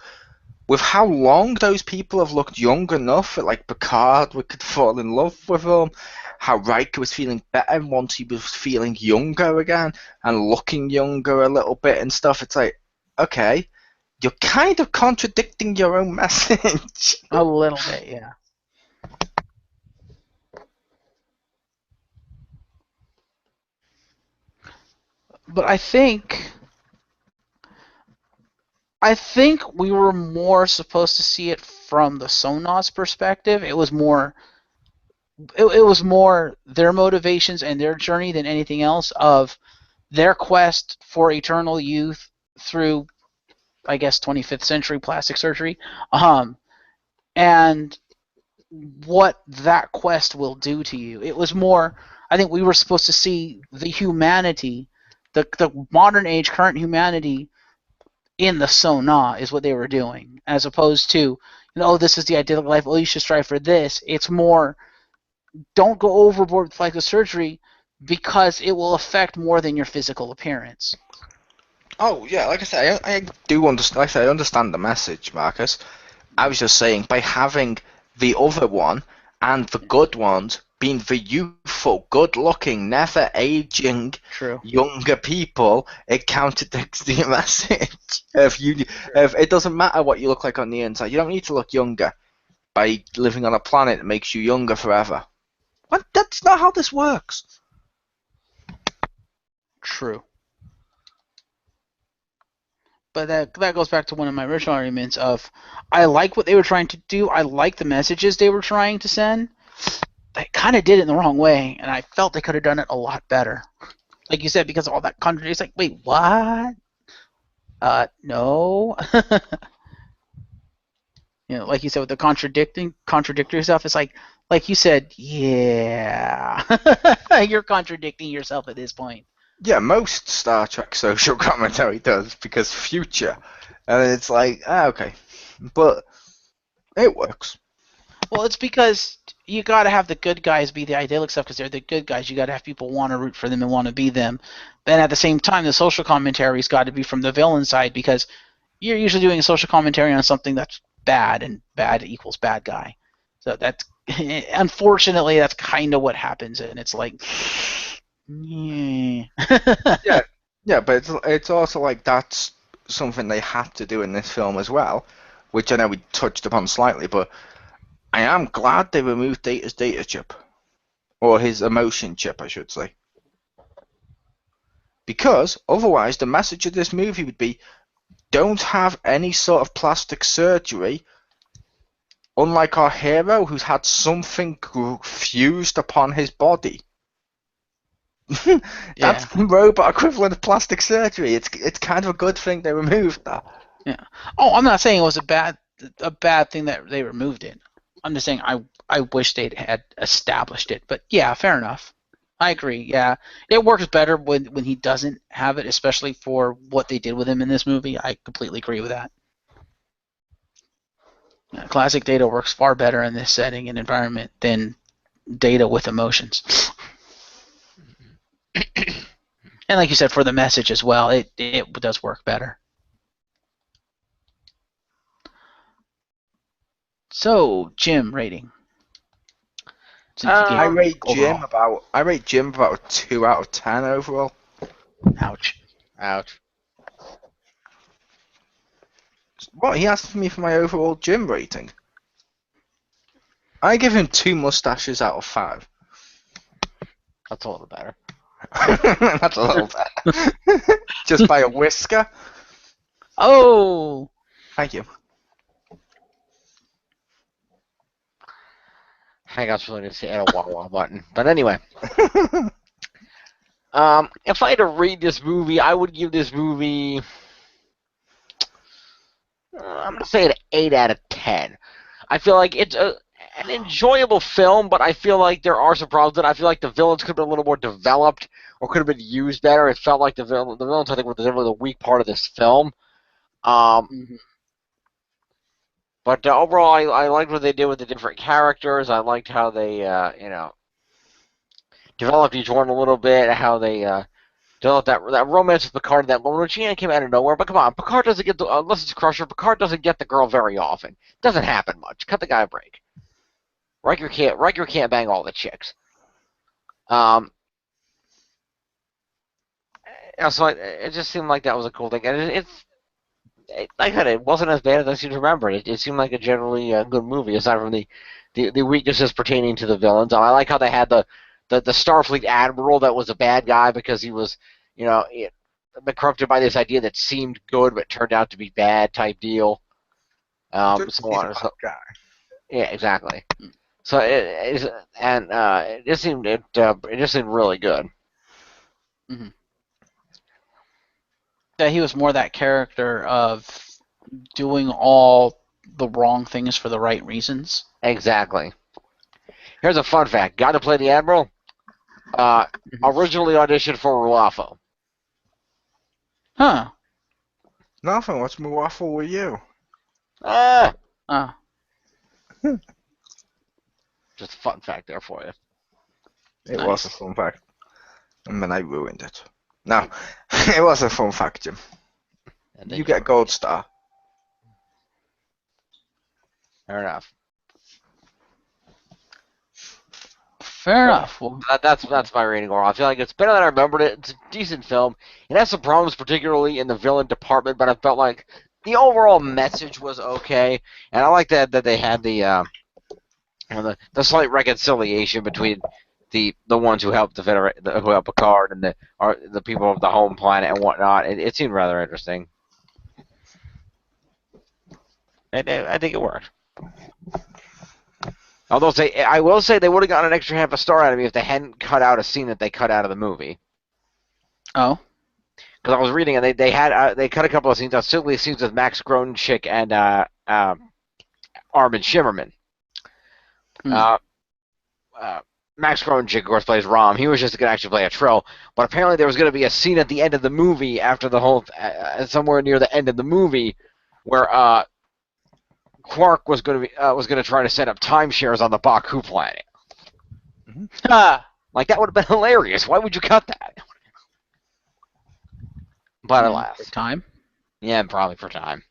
with how long those people have looked young enough, like Picard, we could fall in love with him, how Riker was feeling better once he was feeling younger again, and looking younger a little bit and stuff, it's like, okay, you're kind of contradicting your own message. A little bit, yeah. But I think we were more supposed to see it from the Sonos perspective. It was more their motivations and their journey than anything else of their quest for eternal youth through, I guess, 25th century plastic surgery, and what that quest will do to you. It was more, I think we were supposed to see the humanity, the modern age, current humanity in the Sona is what they were doing, as opposed to, this is the ideal life. Oh, you should strive for this. It's more, don't go overboard with plastic surgery because it will affect more than your physical appearance. Oh yeah, like I say, I do understand. Like I say, I understand the message, Marcus. I was just saying, by having the other one and the good ones being the youthful, good-looking, never aging True. younger people, it contradicts the message. If it doesn't matter what you look like on the inside, you don't need to look younger by living on a planet that makes you younger forever. What? That's not how this works. True. But that goes back to one of my original arguments of, I like what they were trying to do. I like the messages they were trying to send. They kind of did it in the wrong way, and I felt they could have done it a lot better. Like you said, because of all that contradiction. It's like, wait, what? No. Like you said, with the contradictory stuff, it's like you said, yeah, you're contradicting yourself at this point. Yeah, most Star Trek social commentary does because future, and it's like, okay, but it works. Well, it's because you got to have the good guys be the idyllic stuff because they're the good guys. You got to have people want to root for them and want to be them. Then at the same time, the social commentary's got to be from the villain side because you're usually doing a social commentary on something that's bad, and bad equals bad guy. So that's unfortunately that's kind of what happens, and it's like, yeah. Yeah, but it's also like that's something they had to do in this film as well, which I know we touched upon slightly, but I am glad they removed Data's data chip, or his emotion chip, I should say, because otherwise the message of this movie would be, don't have any sort of plastic surgery, unlike our hero who's had something fused upon his body. That's the robot equivalent of plastic surgery. It's kind of a good thing they removed that. Yeah. Oh, I'm not saying it was a bad thing that they removed it. I'm just saying I wish they'd had established it. But yeah, fair enough. I agree. Yeah, it works better when he doesn't have it, especially for what they did with him in this movie. I completely agree with that. Classic Data works far better in this setting and environment than Data with emotions. And like you said, for the message as well, it does work better. So, Jim rating. I rate Jim about a 2 out of 10 overall. Ouch. Ouch. What, he asked me for my overall Jim rating? I give him 2 mustaches out of 5. That's a little better. That's a little better. Just by a whisker. Oh! Thank you. I was really going to say add a wah-wah button. But anyway. If I had to rate this movie, I would give this movie... I'm going to say an 8 out of 10. I feel like it's an enjoyable film, but I feel like there are some problems. I feel like the villains could have been a little more developed or could have been used better. It felt like the villains, I think, were the weak part of this film. But overall, I liked what they did with the different characters. I liked how they, developed each one a little bit, how they developed that romance with Picard, that when Regina came out of nowhere. But come on, Picard doesn't get unless it's Crusher, Picard doesn't get the girl very often. It doesn't happen much. Cut the guy a break. Riker can't bang all the chicks. So it just seemed like that was a cool thing, and like I said, it wasn't as bad as I seem to remember. It seemed like a generally good movie, aside from the weaknesses pertaining to the villains. I like how they had the Starfleet admiral that was a bad guy because he was been corrupted by this idea that seemed good but turned out to be bad type deal. Just So he's a on. bad So guy. yeah, exactly. So it just seemed it just seemed really good. Mm-hmm. Yeah, he was more that character of doing all the wrong things for the right reasons. Exactly. Here's a fun fact: guy to play the Admiral, originally auditioned for Ruafo. Huh. Nothing. What's my waffle with you? Ah, Ah. just a fun fact there for you. It Nice. was a fun fact. And then I ruined it. No, it was a fun fact, Jim. And then You get a gold star. Fair enough. Fair enough. Well, That's my rating overall. I feel like it's better than I remembered it. It's a decent film. It has some problems, particularly in the villain department, but I felt like the overall message was okay, and I like that they had the slight reconciliation between the ones who helped who helped Picard and the people of the home planet and whatnot. It seemed rather interesting. I think it worked. Although I will say they would have gotten an extra half a star out of me if they hadn't cut out a scene that they cut out of the movie. oh. Because I was reading and they cut a couple of scenes out, specifically scenes with Max Gronchick and Armin Shimmerman. Hmm. Max Gronchick, of course, plays Rom. He was just going to actually play a Trill, but apparently there was going to be a scene at the end of the movie after the whole somewhere near the end of the movie where Quark was going to try to set up timeshares on the Baku planet. Ah. Like, that would have been hilarious. Why would you cut that? But For alas. time. Yeah, probably for time.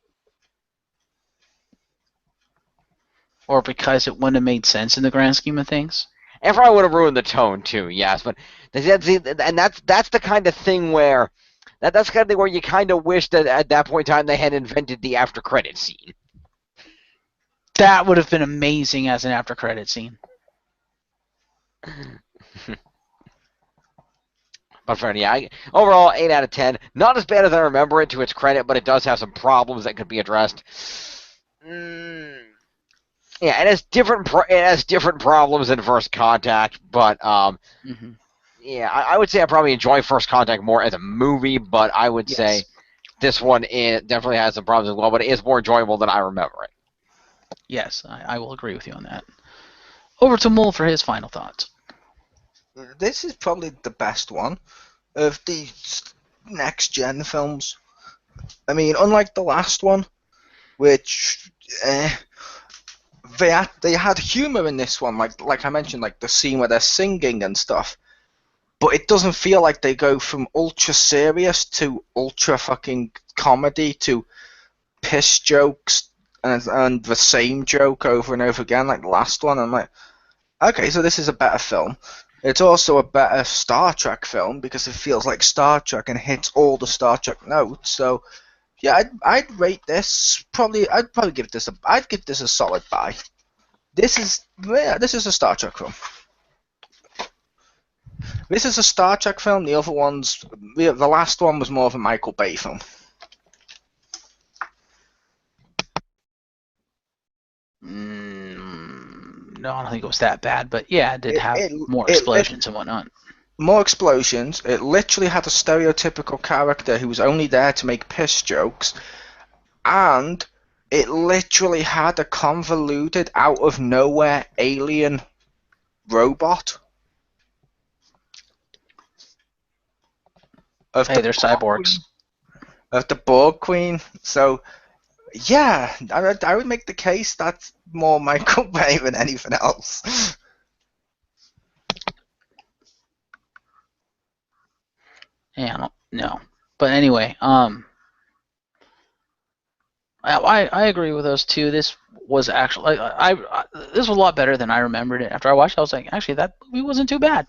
Or because it wouldn't have made sense in the grand scheme of things. And probably would have ruined the tone too, yes. But and that's the kind of thing where that's kind of thing where you kind of wish that at that point in time they had invented the after credit scene. That would have been amazing as an after credit scene. But for yeah, overall 8 out of 10. Not as bad as I remember it, to its credit, but it does have some problems that could be addressed. Yeah, it has different problems than First Contact, but yeah, I would say I probably enjoy First Contact more as a movie, but I would say this one definitely has some problems as well, but it is more enjoyable than I remember it. Yes, I will agree with you on that. Over to Mole for his final thoughts. This is probably the best one of the next gen films. I mean, unlike the last one, which they had humor in this one, like I mentioned, like the scene where they're singing and stuff. But it doesn't feel like they go from ultra serious to ultra fucking comedy to piss jokes and the same joke over and over again like the last one. I'm like, okay, so this is a better film. It's also a better Star Trek film because it feels like Star Trek and hits all the Star Trek notes. So yeah, I'd rate this I'd probably give this a solid buy. This is a Star Trek film. This is a Star Trek film. The other ones, the last one was more of a Michael Bay film. No, I don't think it was that bad, but yeah, it did have more explosions and whatnot. More explosions. It literally had a stereotypical character who was only there to make piss jokes, and it literally had a convoluted, out of nowhere alien robot. Hey, they're cyborgs. Of the Borg Queen. So, yeah, I would make the case that's more Michael Bay than anything else. Yeah, I don't know. But anyway, I agree with those two. This was actually this was a lot better than I remembered it. After I watched it, I was like, actually, that movie wasn't too bad.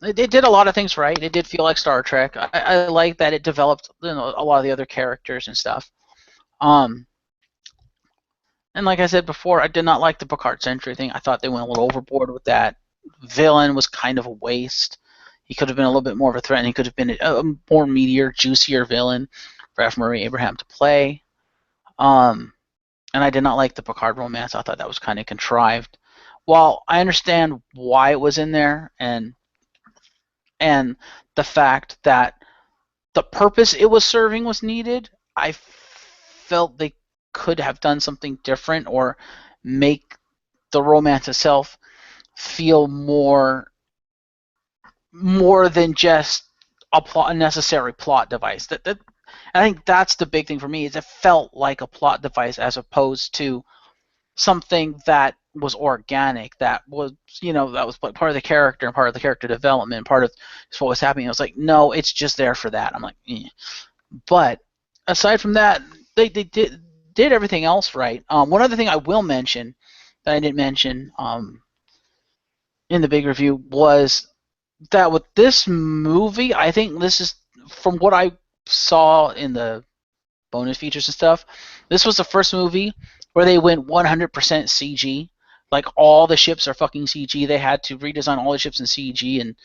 It did a lot of things right. It did feel like Star Trek. I like that it developed a lot of the other characters and stuff. And like I said before, I did not like the Picard Century thing. I thought they went a little overboard with that. Villain was kind of a waste. He could have been a little bit more of a threat, and he could have been a more meatier, juicier villain for F. Murray Abraham to play. And I did not like the Picard romance. I thought that was kind of contrived. While I understand why it was in there, and the fact that the purpose it was serving was needed, I felt they could have done something different or make the romance itself feel more than just a necessary plot device. I think that's the big thing for me, is it felt like a plot device as opposed to something that was organic, that was part of the character and part of the character development, part of what was happening. I was like, no, it's just there for that. I'm like, eh. But aside from that, they did everything else right. One other thing I will mention that I didn't mention in the big review was that with this movie, I think this is, from what I saw in the bonus features and stuff, this was the first movie where they went 100% CG. Like, all the ships are fucking CG. They had to redesign all the ships in CG, and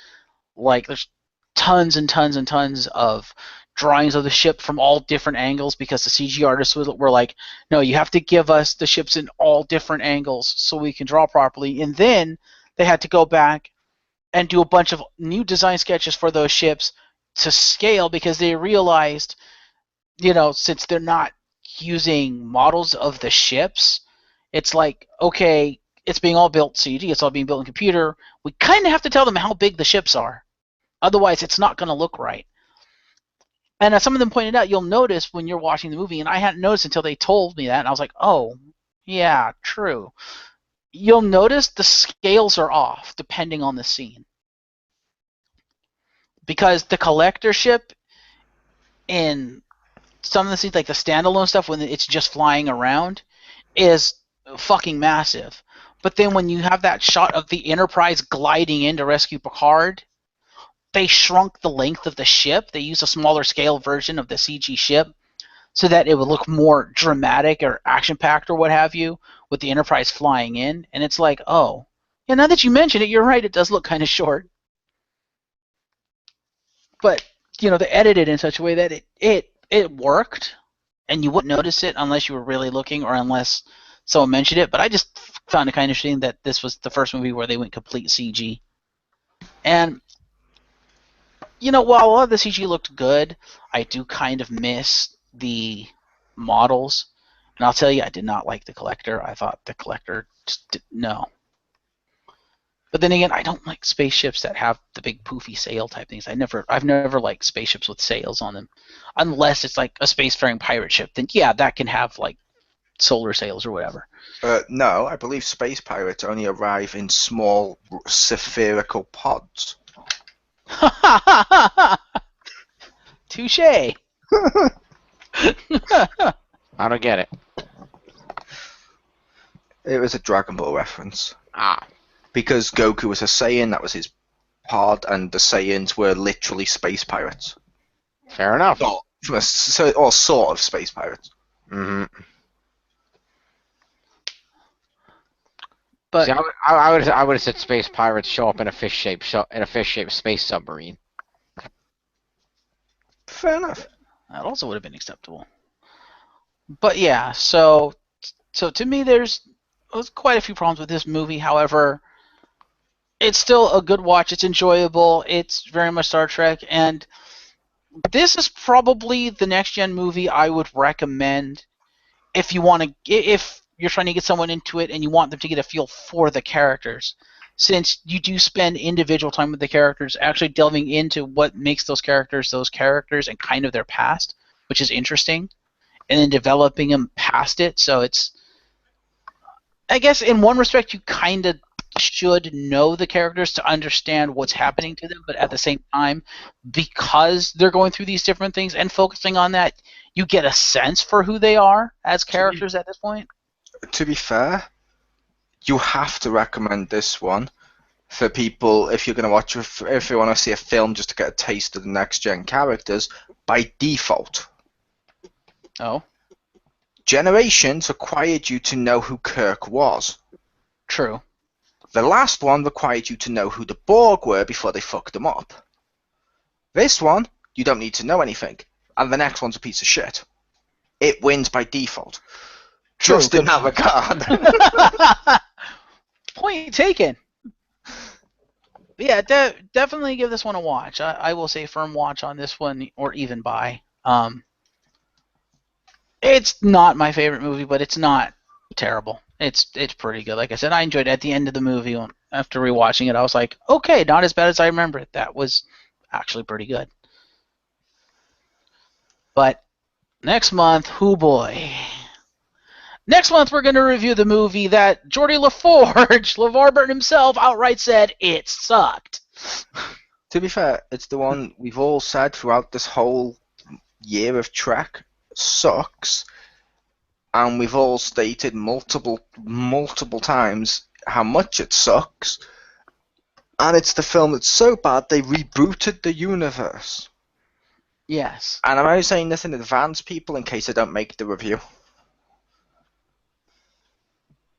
like there's tons and tons and tons of drawings of the ship from all different angles because the CG artists were like, no, you have to give us the ships in all different angles so we can draw properly. And then they had to go back and do a bunch of new design sketches for those ships to scale, because they realized, since they're not using models of the ships, it's like, okay, it's being all built CG, it's all being built in computer. We kind of have to tell them how big the ships are. Otherwise, it's not going to look right. And as some of them pointed out, you'll notice when you're watching the movie, and I hadn't noticed until they told me that, and I was like, oh, yeah, true. You'll notice the scales are off depending on the scene. Because the collector ship in some of the scenes, like the standalone stuff, when it's just flying around, is fucking massive. But then when you have that shot of the Enterprise gliding in to rescue Picard, they shrunk the length of the ship. They used a smaller scale version of the CG ship so that it would look more dramatic or action-packed or what have you, with the Enterprise flying in. And it's like, oh, yeah, now that you mention it, you're right, it does look kind of short. But, they edited it in such a way that it worked, and you wouldn't notice it unless you were really looking or unless someone mentioned it. But I just found it kind of interesting that this was the first movie where they went complete CG. And, while a lot of the CG looked good, I do kind of miss the models. And I'll tell you, I did not like the Collector. I thought the Collector no. But then again, I don't like spaceships that have the big poofy sail type things. I've never liked spaceships with sails on them, unless it's like a spacefaring pirate ship. Then yeah, that can have like solar sails or whatever. No, I believe space pirates only arrive in small spherical pods. Touche. I don't get it. It was a Dragon Ball reference. Ah. Because Goku was a Saiyan, that was his pod, and the Saiyans were literally space pirates. Fair enough. Or sort of space pirates. Mm-hmm. But see, I would have said space pirates show up in a fish-shaped space submarine. Fair enough. That also would have been acceptable. But yeah, so to me, there's quite a few problems with this movie. However, it's still a good watch. It's enjoyable. It's very much Star Trek, and this is probably the next gen movie I would recommend if you're trying to get someone into it and you want them to get a feel for the characters. Since you do spend individual time with the characters, actually delving into what makes those characters and kind of their past, which is interesting, and then developing them past it. So it's, I guess in one respect, you kind of should know the characters to understand what's happening to them, but at the same time, because they're going through these different things and focusing on that, you get a sense for who they are as characters at this point. To be fair, you have to recommend this one for people if you're going to watch, if you want to see a film just to get a taste of the next gen characters by default. Oh. Generations required you to know who Kirk was. True. The last one required you to know who the Borg were before they fucked them up. This one, you don't need to know anything, and the next one's a piece of shit. It wins by default. True, Just in good that regard. Point taken. But yeah, definitely give this one a watch. I will say firm watch on this one, or even buy. It's not my favorite movie, but it's not terrible. It's pretty good. Like I said, I enjoyed it at the end of the movie. After rewatching it, I was like, okay, not as bad as I remember it. That was actually pretty good. But next month, whoo boy. Next month, we're going to review the movie that Geordie LaForge, LeVar Burton himself, outright said it sucked. To be fair, it's the one we've all said throughout this whole year of Trek sucks, and we've all stated multiple times how much it sucks. And it's the film that's so bad they rebooted the universe. Yes. And I'm only saying this in advance, people, in case I don't make the review.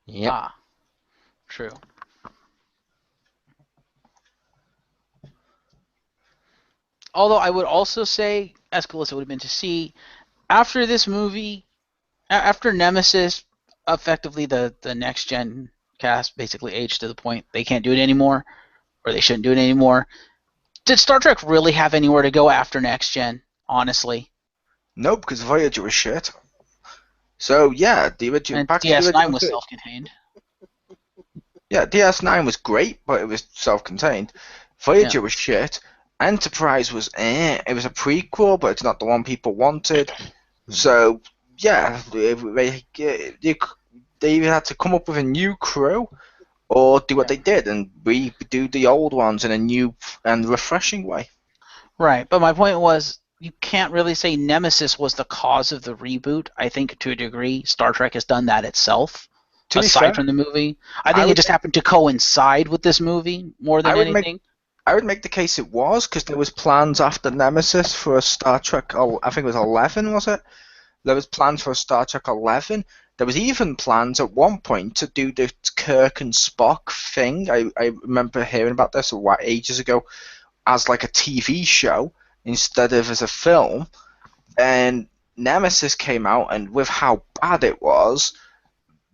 Yep. Ah, true. Although I would also say, as cool as it would have been to see, after this movie, after Nemesis, effectively the next gen cast basically aged to the point they can't do it anymore, or they shouldn't do it anymore. Did Star Trek really have anywhere to go after next gen? Honestly, No, because Voyager was shit. So yeah, the original. and Back to the DS9 original was series. self-contained. Yeah, DS9 was great, but it was self-contained. Voyager was shit. Enterprise was It was a prequel, but it's not the one people wanted. So yeah, they either had to come up with a new crew or do what they did and redo the old ones in a new and refreshing way. Right, but my point was, you can't really say Nemesis was the cause of the reboot. I think to a degree, Star Trek has done that itself. To be Aside fair, from the movie, I think it just happened to coincide with this movie more than anything. I would make the case it was, because there was plans after Nemesis for a Star Trek. I think it was 11, was it? There was plans for a Star Trek 11. There was even plans at one point to do the Kirk and Spock thing. I remember hearing about this ages ago, as like a TV show instead of as a film. And Nemesis came out, and with how bad it was,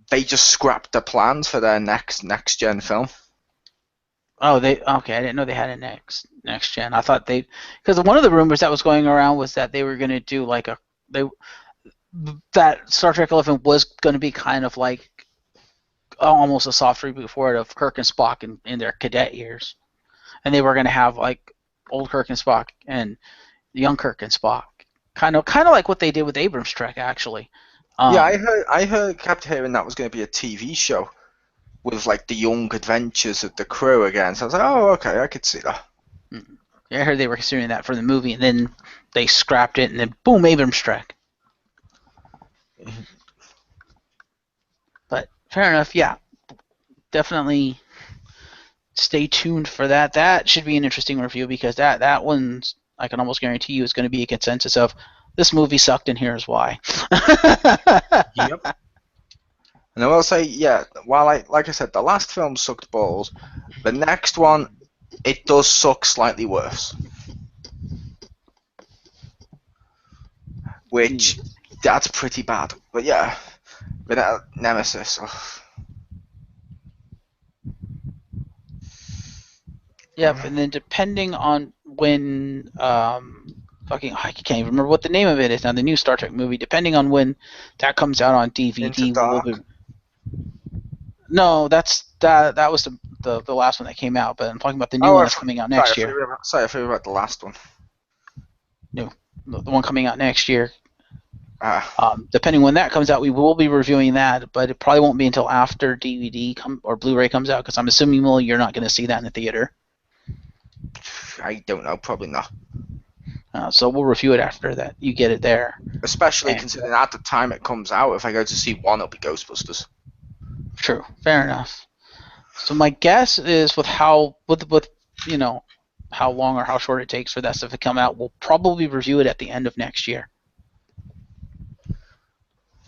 they just scrapped the plans for their next gen film. Oh, okay. I didn't know they had a next gen. I thought because one of the rumors that was going around was that they were going to do like that Star Trek 11 was going to be kind of like almost a soft reboot for it of Kirk and Spock in their cadet years, and they were going to have like old Kirk and Spock and young Kirk and Spock, kind of like what they did with Abrams' Trek actually. Yeah, I kept hearing that was going to be a TV show with like the young adventures of the crew again. So I was like, oh, okay, I could see that. Yeah, I heard they were considering that for the movie, and then they scrapped it, and then boom, Abrams' Trek. But fair enough, yeah. Definitely stay tuned for that. That should be an interesting review, because that one's, I can almost guarantee you, is going to be a consensus of this movie sucked and here's why. Yep. And I will say, yeah, while like I said, the last film sucked balls, the next one, it does suck slightly worse. Which, that's pretty bad. But yeah, Nemesis. Oh. Yep, and then depending on when I can't even remember what the name of it is now, the new Star Trek movie, depending on when that comes out on DVD, Into Dark? No, that was the last one that came out, but I'm talking about the new one that's coming out next year. Sorry, I forgot about the last one. No, the one coming out next year. Ah. Depending when that comes out, we will be reviewing that, but it probably won't be until after DVD or Blu-ray comes out, because I'm assuming, Will, you're not going to see that in the theater. I don't know, probably not. So we'll review it after that. You get it there. Especially considering at the time it comes out, if I go to see one, it'll be Ghostbusters. True, fair enough. So my guess is with how long or how short it takes for that stuff to come out, we'll probably review it at the end of next year.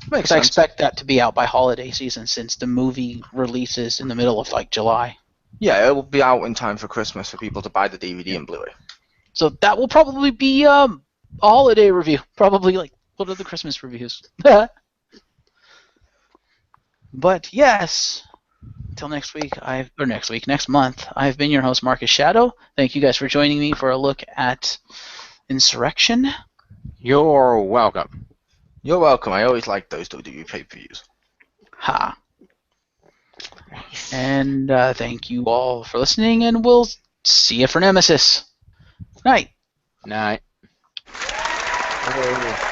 Because I expect that to be out by holiday season, since the movie releases in the middle of like July. Yeah, it will be out in time for Christmas for people to buy the DVD and Blu-ray. So that will probably be a holiday review. Probably like one of the Christmas reviews. But yes, until next week, next month, I've been your host, Marcus Shadow. Thank you guys for joining me for a look at Insurrection. You're welcome. You're welcome. I always like those WWE pay-per-views. Ha. And thank you all for listening, and we'll see you for Nemesis. Night. Night. Hey.